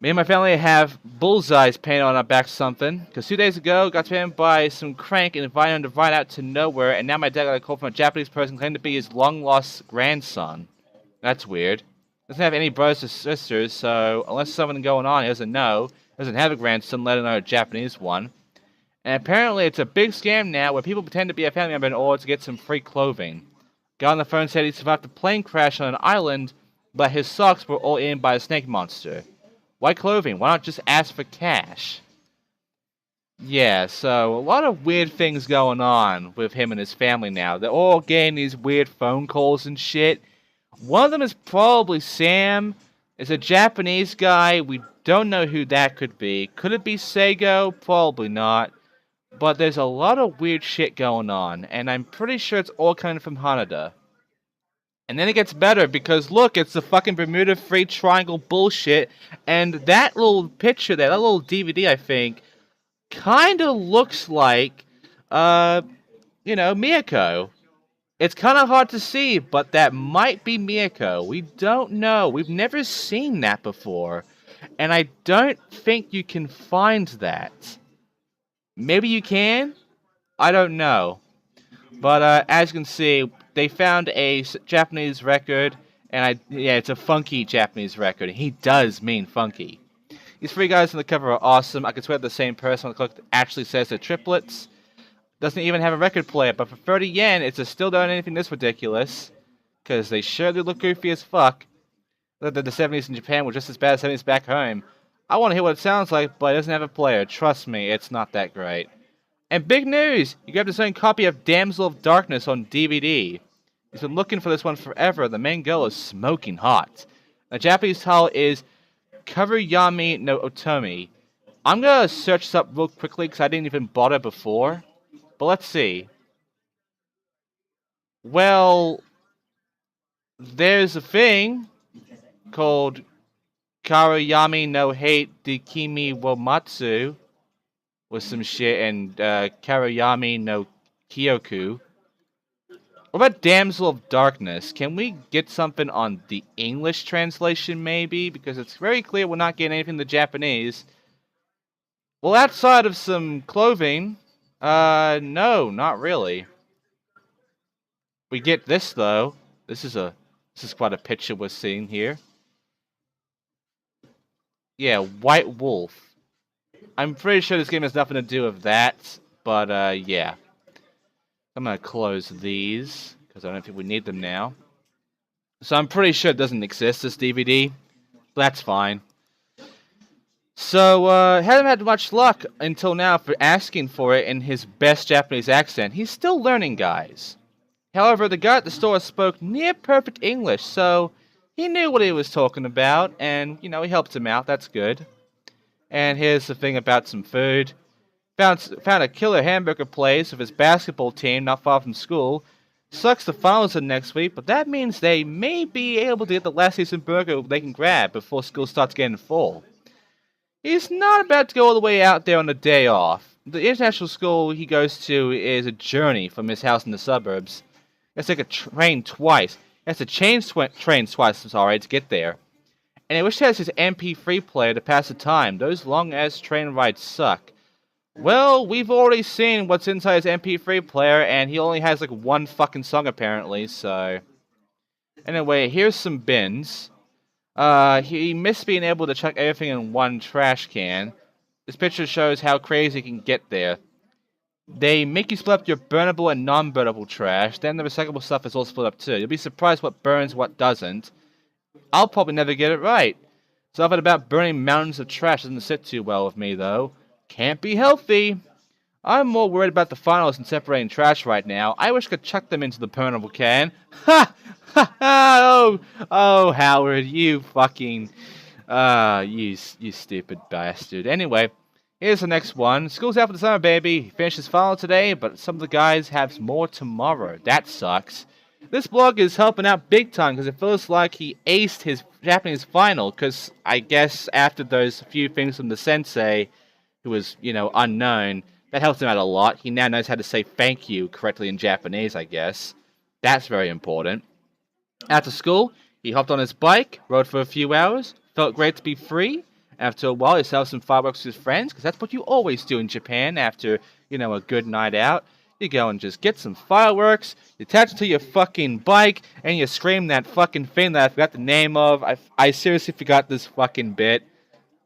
Me and my family have bullseyes painted on our back something. Because 2 days ago, got spammed by some crank and invited him to ride out to nowhere. And now my dad got a call from a Japanese person claiming to be his long-lost grandson. That's weird. Doesn't have any brothers or sisters, so unless something going on he doesn't know, doesn't have a grandson, let alone a Japanese one. And apparently it's a big scam now where people pretend to be a family member in order to get some free clothing. Guy on the phone said he survived a plane crash on an island, but his socks were all eaten by a snake monster. Why clothing? Why not just ask for cash? Yeah, so a lot of weird things going on with him and his family now. They're all getting these weird phone calls and shit. One of them is probably Sam. It's a Japanese guy. We don't know who that could be. Could it be Seigo? Probably not. But there's a lot of weird shit going on. And I'm pretty sure it's all coming from Hanada. And then it gets better because look, it's the fucking Bermuda Free Triangle bullshit. And that little picture there, that little DVD I think, kind of looks like, Miyako. It's kind of hard to see, but that might be Miyako. We don't know. We've never seen that before. And I don't think you can find that. Maybe you can? I don't know. But as you can see, they found a Japanese record. And it's a funky Japanese record. He does mean funky. These three guys on the cover are awesome. I could swear the same person on the cover actually says they're triplets. Doesn't even have a record player, but for 30 yen, it's still not anything this ridiculous. Because they sure do look goofy as fuck. That the 70s in Japan were just as bad as 70s back home. I want to hear what it sounds like, but it doesn't have a player. Trust me, it's not that great. And big news! You grabbed his own copy of Damsel of Darkness on DVD. He's been looking for this one forever. The main girl is smoking hot. The Japanese title is Karuyami no Otomi. I'm gonna search this up real quickly because I didn't even bother before. But let's see. Well, there's a thing called Karuyami no Hate Dikimi wo Matsu with some shit and Karuyami no Kyoku. What about Damsel of Darkness? Can we get something on the English translation maybe? Because it's very clear we're not getting anything in the Japanese. Well, outside of some clothing... no, not really. We get this though. This is quite a picture we're seeing here. Yeah, White Wolf. I'm pretty sure this game has nothing to do with that, but yeah. I'm gonna close these because I don't think we need them now. So I'm pretty sure it doesn't exist, this DVD. But that's fine. So, haven't had much luck until now for asking for it in his best Japanese accent. He's still learning, guys. However, the guy at the store spoke near-perfect English, so he knew what he was talking about, and, he helped him out. That's good. And here's the thing about some food. Found a killer hamburger place with his basketball team not far from school. Sucks the finals are next week, but that means they may be able to get the last decent burger they can grab before school starts getting full. He's not about to go all the way out there on a day off. The international school he goes to is a journey from his house in the suburbs. It's like a train twice. He has to change trains twice, to get there. And I wish he has his MP3 player to pass the time. Those long-ass train rides suck. Well, we've already seen what's inside his MP3 player, and he only has like one fucking song apparently, so... Anyway, here's some bins. He missed being able to chuck everything in one trash can. This picture shows how crazy you can get there. They make you split up your burnable and non-burnable trash, then the recyclable stuff is all split up too. You'll be surprised what burns, what doesn't. I'll probably never get it right. Something about burning mountains of trash doesn't sit too well with me, though. Can't be healthy. I'm more worried about the finals than separating trash right now. I wish I could chuck them into the burnable can. Ha! Ha ha! Oh, Howard, you fucking... you stupid bastard. Anyway, here's the next one. School's out for the summer, baby. He finished his final today, but some of the guys have more tomorrow. That sucks. This blog is helping out big time because it feels like he aced his Japanese final, because I guess after those few things from the sensei, who was, unknown, that helped him out a lot. He now knows how to say thank you correctly in Japanese, I guess. That's very important. After school, he hopped on his bike, rode for a few hours, felt great to be free. After a while, he sells some fireworks to his friends, because that's what you always do in Japan after, a good night out. You go and just get some fireworks, you attach it to your fucking bike, and you scream that fucking thing that I forgot the name of. I seriously forgot this fucking bit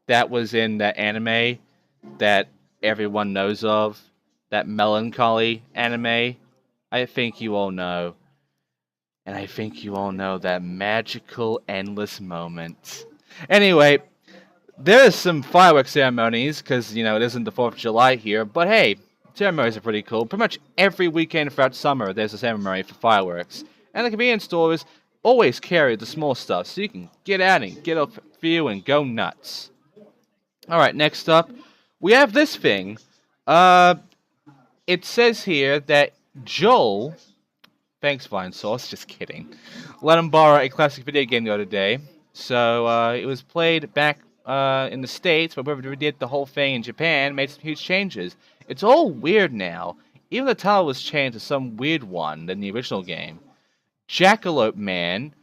that was in that anime that everyone knows of. That melancholy anime. I think you all know. And I think you all know that magical, endless moment. Anyway, there's some fireworks ceremonies, because, it isn't the 4th of July here, but hey, ceremonies are pretty cool. Pretty much every weekend throughout summer, there's a ceremony for fireworks. And the convenience stores always carry the small stuff, so you can get out and get a few and go nuts. Alright, next up, we have this thing. It says here that Joel... Thanks, Vine Source, just kidding. Let him borrow a classic video game the other day. So, it was played back in the States, but whoever did the whole thing in Japan made some huge changes. It's all weird now. Even the title was changed to some weird one than the original game. Jackalope Man,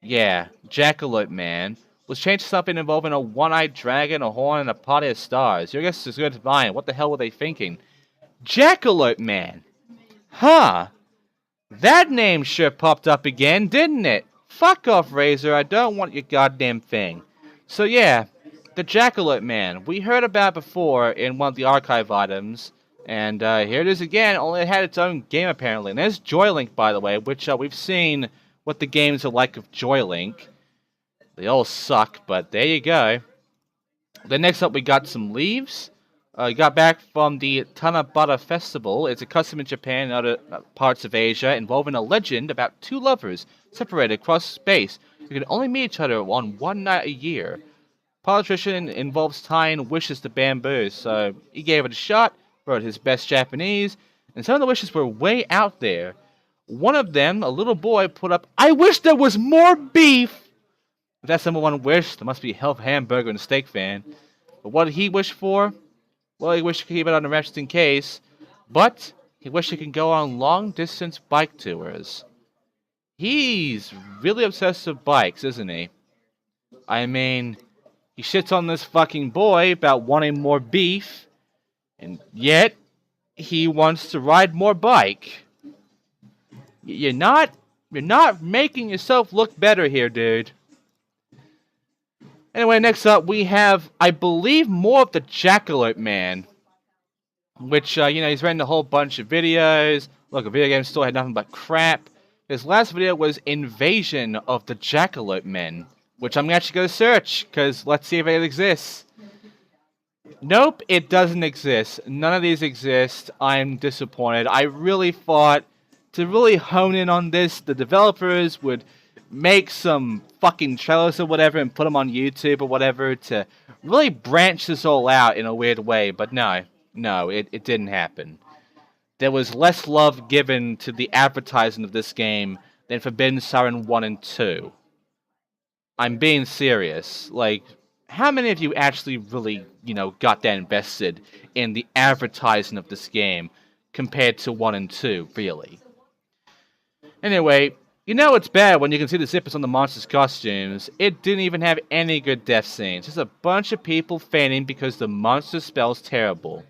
Jackalope Man, was changed to something involving a one-eyed dragon, a horn, and a party of stars. Your guess is good as mine. What the hell were they thinking? Jackalope Man! Huh. That name sure popped up again, didn't it? Fuck off, Razor. I don't want your goddamn thing. So yeah, the Jackalope Man. We heard about it before in one of the archive items. And here it is again, only it had its own game apparently. And there's Joylink, by the way, which we've seen what the games are like of Joylink. They all suck, but there you go. Then next up we got some leaves. Got back from the Tanabata Festival. It's a custom in Japan and other parts of Asia involving a legend about two lovers separated across space who can only meet each other on one night a year. Part of the tradition involves tying wishes to bamboo, so he gave it a shot, wrote his best Japanese, and some of the wishes were way out there. One of them, a little boy, put up, "I wish there was more beef!" If that's number one wish, there must be a hell of a hamburger and steak fan. But what did he wish for? Well, he wished he could keep it on the wraps just in case, but he wished he could go on long-distance bike tours. He's really obsessed with bikes, isn't he? I mean, he shits on this fucking boy about wanting more beef, and yet he wants to ride more bike. You're not making yourself look better here, dude. Anyway, next up we have, I believe, more of the Jackalope Man. Which, he's written a whole bunch of videos. Look, a video game store had nothing but crap. His last video was Invasion of the Jackalope Men. Which I'm actually going to search, because let's see if it exists. Nope, it doesn't exist. None of these exist. I'm disappointed. I really thought, to really hone in on this, the developers would make some fucking trailers or whatever and put them on YouTube or whatever to really branch this all out in a weird way, but no, it didn't happen. There was less love given to the advertising of this game than Forbidden Siren 1 and 2. I'm being serious. Like, how many of you actually really, got that invested in the advertising of this game compared to 1 and 2, really? Anyway, it's bad when you can see the zippers on the monsters' costumes. It didn't even have any good death scenes. Just a bunch of people fainting because the monster spell's terrible.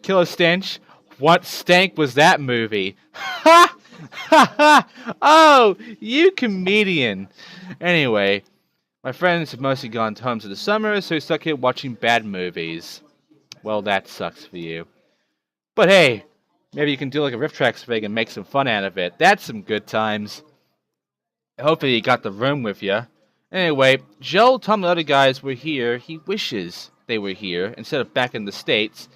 Killer Stench? What stank was that movie? Ha! Ha ha! Oh, you comedian. Anyway, My friends have mostly gone home to the summer, so we're stuck here watching bad movies. Well, that sucks for you. But hey, maybe you can do like a Rift Tracks thing and make some fun out of it. That's some good times. Hopefully you got the room with you. Anyway, Joel told me the other guys were here. He wishes they were here instead of back in the States.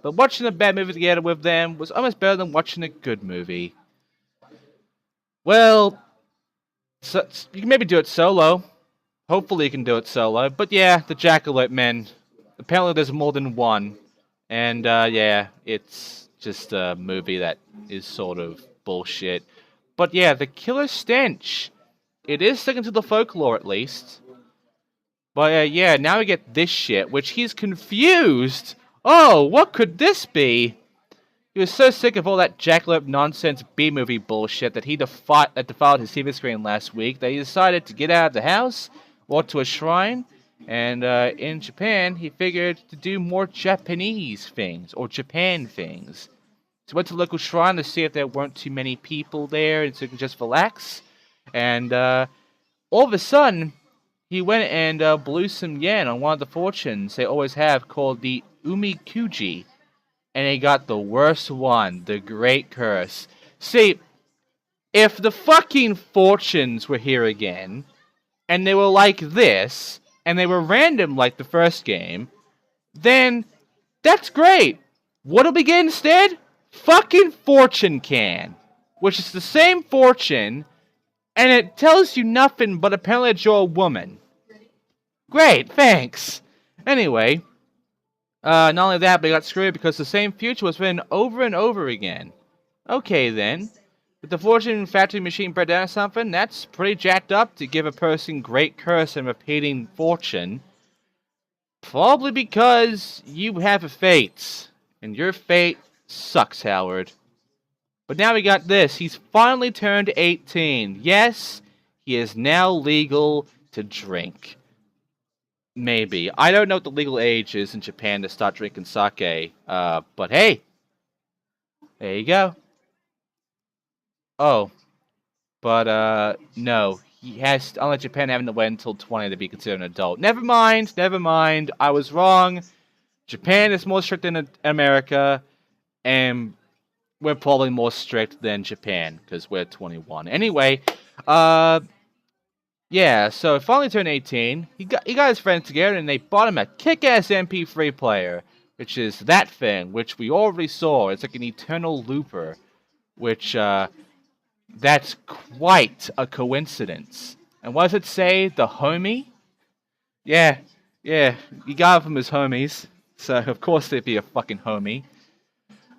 But watching a bad movie together with them was almost better than watching a good movie. Well, so, you can maybe do it solo. Hopefully you can do it solo. But yeah, the Jackalope men. Apparently there's more than one. And yeah, it's just a movie that is sort of bullshit. But yeah, the killer stench. It is sticking to the folklore at least. But yeah, now we get this shit, which he's confused. Oh, what could this be? He was so sick of all that jackalope nonsense B-movie bullshit that defiled his TV screen last week that he decided to get out of the house, walk to a shrine, and in Japan, he figured to do more Japanese things, or Japan things. So he went to the local shrine to see if there weren't too many people there, and so he could just relax. And all of a sudden, he went and blew some yen on one of the fortunes they always have called the Umikuji. And he got the worst one, the Great Curse. See, if the fucking fortunes were here again, and they were like this, and they were random like the first game, then that's great. What'll we get instead? Fucking fortune can. Which is the same fortune, and it tells you nothing but apparently that you're a woman. Great, thanks. Anyway, not only that, but he got screwed because the same future was written over and over again. Okay then. If the fortune factory machine bred down or something, that's pretty jacked up to give a person great curse and repeating fortune. Probably because you have a fate. And your fate sucks, Howard. But now we got this. He's finally turned 18. Yes, he is now legal to drink. Maybe. I don't know what the legal age is in Japan to start drinking sake. But hey. There you go. Oh. But, no. He has, unlike Japan having to wait until 20 to be considered an adult. Never mind. I was wrong. Japan is more strict than America. And we're probably more strict than Japan, because we're 21. Anyway, yeah, so he finally turned 18. He got his friends together, and they bought him a kick-ass MP3 player, which is that thing, which we already saw. It's like an eternal looper, which, that's quite a coincidence. And what does it say? The homie? Yeah, he got it from his homies, so of course they'd be a fucking homie.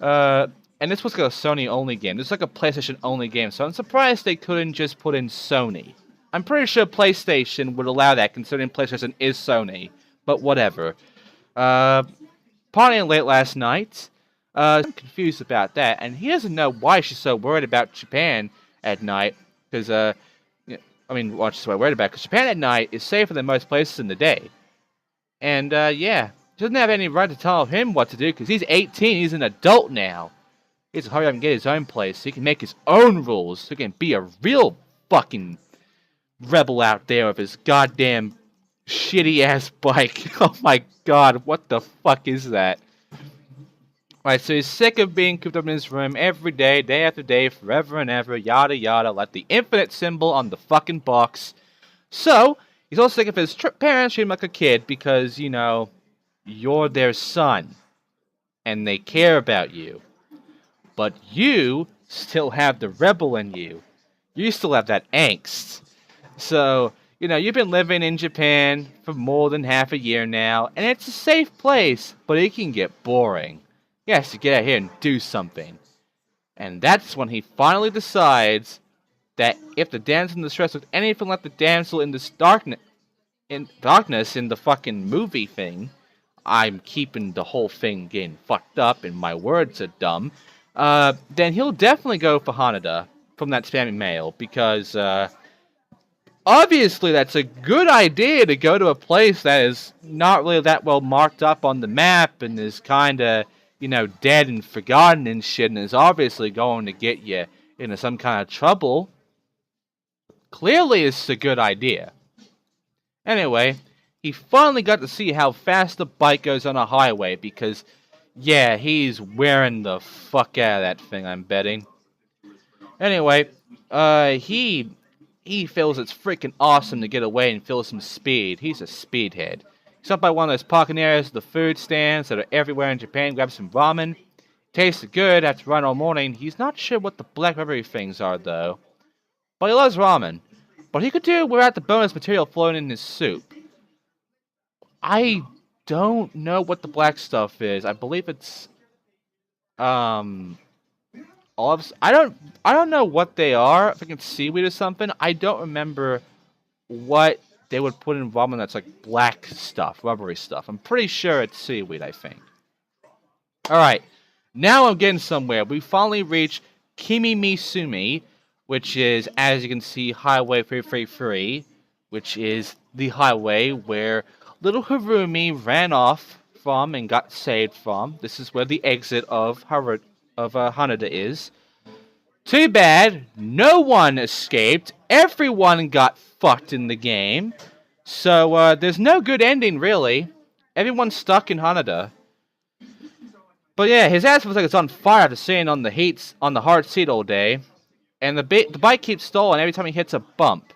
And this was like a Sony-only game. This is like a PlayStation-only game, so I'm surprised they couldn't just put in Sony. I'm pretty sure PlayStation would allow that, considering PlayStation is Sony. But whatever. Partying late last night. I'm confused about that, and he doesn't know why she's so worried about Japan at night. Because, why she's so worried about, because Japan at night is safer than most places in the day. And, yeah. She doesn't have any right to tell him what to do, because he's 18, he's an adult now. He has to hurry up and get his own place so he can make his own rules. So he can be a real fucking rebel out there with his goddamn shitty-ass bike. Oh my god, what the fuck is that? Right, so he's sick of being cooped up in his room every day, day after day, forever and ever, yada yada, like the infinite symbol on the fucking box. So, he's also sick of his parents treating him like a kid because, you know, you're their son. And they care about you. But you still have the rebel in you. You still have that angst. So, you know, you've been living in Japan for more than half a year now, and it's a safe place, but it can get boring. He has to get out here and do something. And that's when he finally decides that if the damsel in distress looked anything like the damsel in this darkness in the fucking movie thing, I'm keeping the whole thing getting fucked up and my words are dumb, then he'll definitely go for Hanada from that spammy mail, because obviously that's a good idea to go to a place that is not really that well marked up on the map and is kinda, you know, dead and forgotten and shit, and is obviously going to get you into some kind of trouble. Clearly it's a good idea. Anyway, he finally got to see how fast the bike goes on a highway because, yeah, he's wearing the fuck out of that thing, I'm betting. Anyway, he feels it's freaking awesome to get away and feel some speed. He's a speedhead. He's up by one of those parking areas, the food stands that are everywhere in Japan, grabs some ramen. Tasted good after running all morning. He's not sure what the black rubbery things are, though. But he loves ramen. But he could do without the bonus material floating in his soup. I don't know what the black stuff is. I believe it's olives. I don't know what they are. If it's seaweed or something. I don't remember what they would put in ramen that's like black stuff, rubbery stuff. I'm pretty sure it's seaweed, I think. Alright. Now I'm getting somewhere. We finally reached Kimi-Misumi, which is, as you can see, Highway 333, which is the highway where little Harumi ran off from and got saved from. This is where the exit of Haneda is. Too bad, no one escaped. Everyone got fucked in the game. So, there's no good ending, really. Everyone's stuck in Haneda. But yeah, his ass looks like it's on fire after sitting on the hard seat all day. And the bike keeps stalling every time he hits a bump.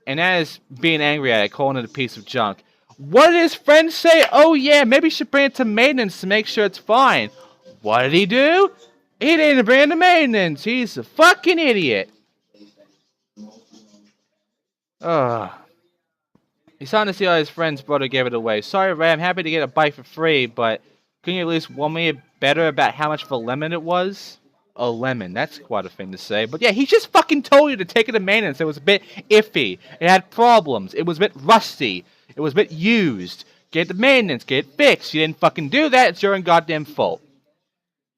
And that is being angry at it, calling it a piece of junk. What did his friends say? Oh yeah, maybe you should bring it to maintenance to make sure it's fine. What did he do? He didn't bring it to maintenance. He's a fucking idiot. Ugh. He's starting to see how his friend's brother gave it away. Sorry, Ray, I'm happy to get a bike for free, but can you at least warn me better about how much of a lemon it was? A lemon, that's quite a thing to say. But yeah, he just fucking told you to take it to maintenance. It was a bit iffy. It had problems. It was a bit rusty. It was a bit used. Get it to maintenance. Get it fixed. You didn't fucking do that. It's your own goddamn fault.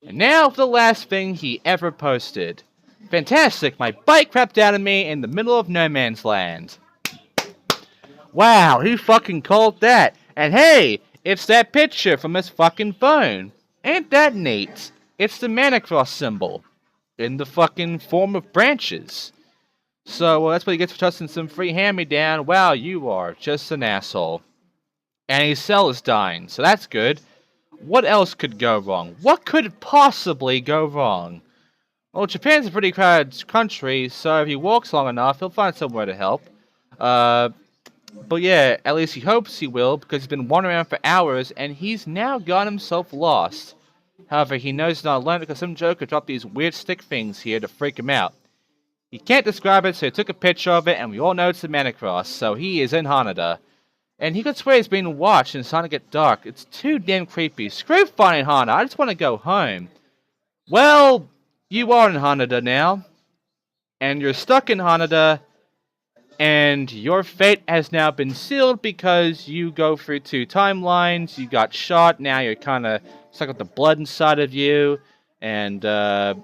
And now for the last thing he ever posted. Fantastic. My bike crapped out on me in the middle of no man's land. Wow, he fucking called that. And hey, it's that picture from his fucking phone. Ain't that neat? It's the Manicross symbol. In the fucking form of branches. So, that's what he gets for trusting some free hand-me-down. Wow, you are just an asshole. And his cell is dying, so that's good. What else could go wrong? What could possibly go wrong? Well, Japan's a pretty crowded country, so if he walks long enough, he'll find somewhere to help. But yeah, at least he hopes he will, because he's been wandering around for hours, and he's now got himself lost. However, he knows he's not alone because some joker dropped these weird stick things here to freak him out. He can't describe it, so he took a picture of it, and we all know it's the Manicross, so he is in Haneda. And he could swear he's being watched, and it's starting to get dark. It's too damn creepy. Screw finding Haneda, I just want to go home. Well, you are in Haneda now. And you're stuck in Haneda. And your fate has now been sealed because you go through 2 timelines. You got shot, now you're kind of stuck with the blood inside of you. And, yeah,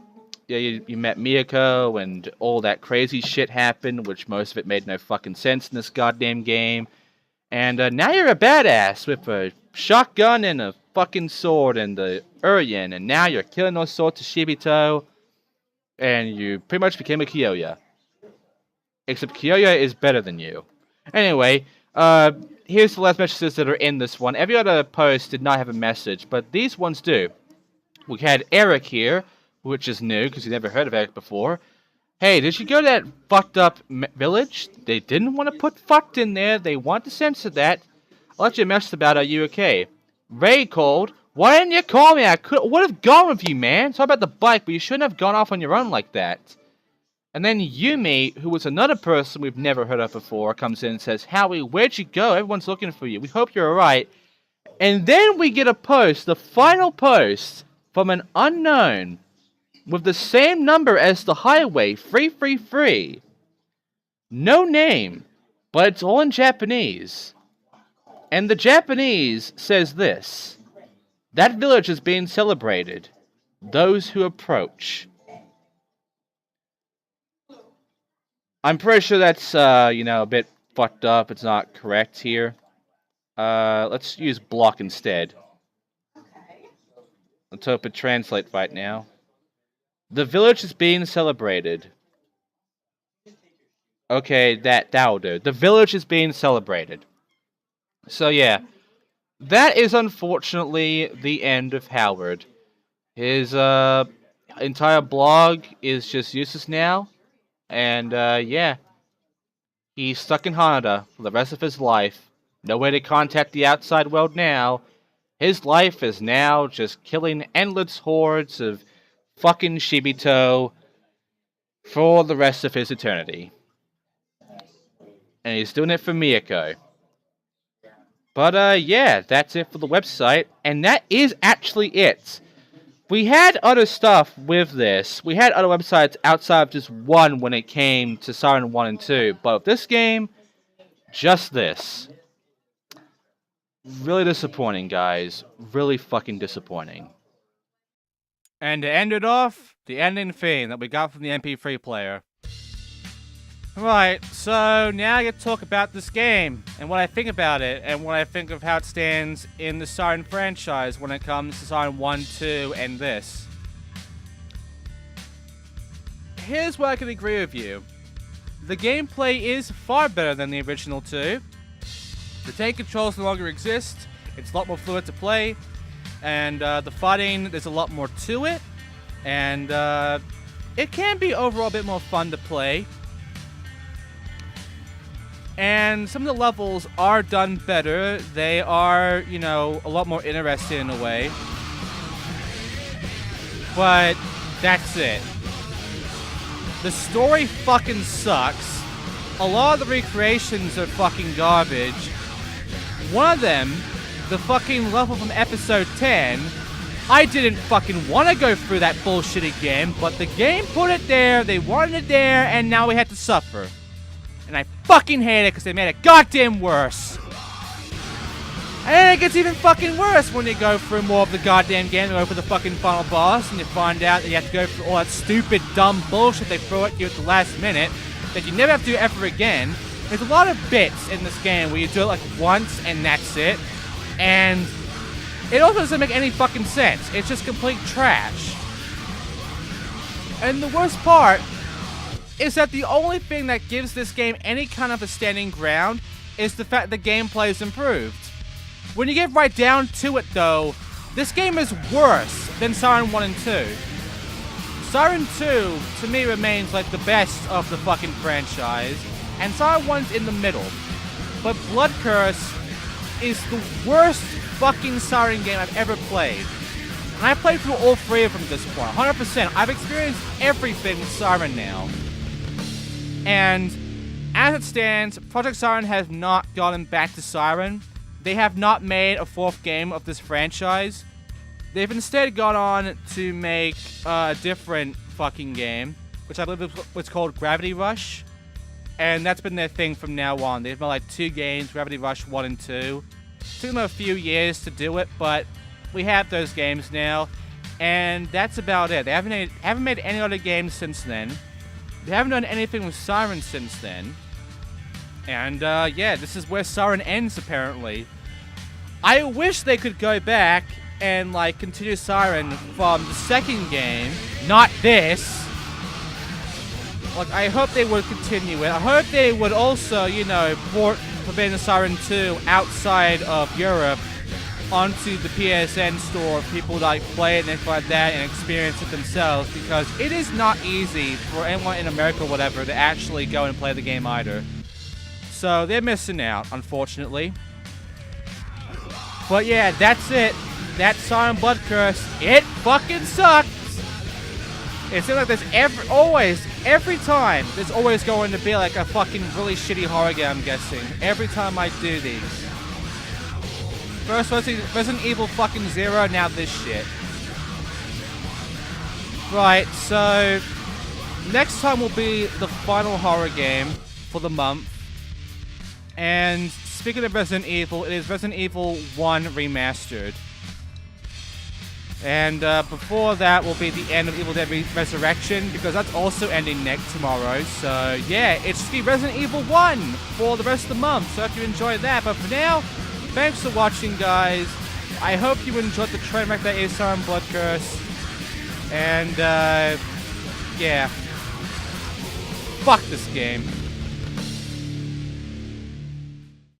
you met Miyako, and all that crazy shit happened, which most of it made no fucking sense in this goddamn game. And now you're a badass with a shotgun and a fucking sword and the Urien, and now you're killing those sorts of Shibito, and you pretty much became a Kyoya. Except Kyoya is better than you. Anyway, here's the last messages that are in this one. Every other post did not have a message, but these ones do. We had Eric here, which is new, because you never heard of Eric before. Hey, did you go to that fucked up village? They didn't want to put fucked in there. They want to censor that. I'll let you mess about. Are you okay? Ray called. Why didn't you call me? I would have gone with you, man. Sorry about the bike, but you shouldn't have gone off on your own like that. And then Yumi, who was another person we've never heard of before, comes in and says, Howie, where'd you go? Everyone's looking for you. We hope you're alright. And then we get a post, the final post, from an unknown, with the same number as the highway, 333. No name, but it's all in Japanese. And the Japanese says this. That village is being celebrated. Those who approach. I'm pretty sure that's, a bit fucked up. It's not correct here. Let's use block instead. Let's hope it translates right now. The village is being celebrated. Okay, that'll do. The village is being celebrated. So yeah, that is unfortunately the end of Howard. His entire blog is just useless now, and yeah, he's stuck in Hanada for the rest of his life. No way to contact the outside world now. His life is now just killing endless hordes of fucking Shibito for the rest of his eternity. And he's doing it for Miyako. But yeah, that's it for the website, and that is actually it. We had other stuff with this. We had other websites outside of just one when it came to Siren 1 and 2, but with this game, just this. Really disappointing, guys. Really fucking disappointing. And to end it off, the ending theme that we got from the MP3 player. Right, so now I get to talk about this game, and what I think about it, and what I think of how it stands in the Siren franchise when it comes to Siren 1, 2, and this. Here's where I can agree with you. The gameplay is far better than the original 2. The tank controls no longer exist, it's a lot more fluid to play, and the fighting, there's a lot more to it, and it can be overall a bit more fun to play. And some of the levels are done better. They are, you know, a lot more interesting in a way. But that's it. The story fucking sucks. A lot of the recreations are fucking garbage. One of them, the fucking level from episode 10, I didn't fucking want to go through that bullshit again, but the game put it there, they wanted it there, and now we had to suffer. And I fucking hate it because they made it goddamn worse. And then it gets even fucking worse when you go through more of the goddamn game, you go for the fucking final boss, and you find out that you have to go through all that stupid, dumb bullshit they throw at you at the last minute that you never have to do ever again. There's a lot of bits in this game where you do it like once and that's it. And it also doesn't make any fucking sense. It's just complete trash. And the worst part is that the only thing that gives this game any kind of a standing ground is the fact the gameplay is improved. When you get right down to it though, this game is worse than Siren 1 and 2. Siren 2, to me, remains like the best of the fucking franchise, and Siren 1's in the middle. But Blood Curse is the worst fucking Siren game I've ever played. And I played through all three of them at this point, 100%. I've experienced everything with Siren now. And as it stands, Project Siren has not gotten back to Siren. They have not made a fourth game of this franchise. They've instead gone on to make a different fucking game, which I believe was called Gravity Rush. And that's been their thing from now on. They've made like 2 games, Gravity Rush 1 and 2. It took them a few years to do it, but we have those games now. And that's about it. They haven't made any other games since then. They haven't done anything with Siren since then. And yeah, this is where Siren ends apparently. I wish they could go back and like continue Siren from the second game, not this. Like, I hope they would continue it. I hope they would also, you know, port Forbidden Siren 2 outside of Europe onto the PSN store. People like play it and things like that and experience it themselves, because it is not easy for anyone in America or whatever to actually go and play the game either. So they're missing out, unfortunately. But yeah, that's it. That's Siren Blood Curse. It fucking sucks. It seems like there's every time, there's always going to be like a fucking really shitty horror game, I'm guessing. Every time I do these. First Resident Evil fucking 0, now this shit. Right, so next time will be the final horror game for the month. And speaking of Resident Evil, it is Resident Evil 1 Remastered. And before that will be the end of Evil Dead Resurrection, because that's also ending tomorrow. So yeah, it's just be Resident Evil 1 for the rest of the month. So I hope you enjoyed that. But for now, thanks for watching, guys. I hope you enjoyed the train wreck that is Siren Blood Curse. And yeah, fuck this game.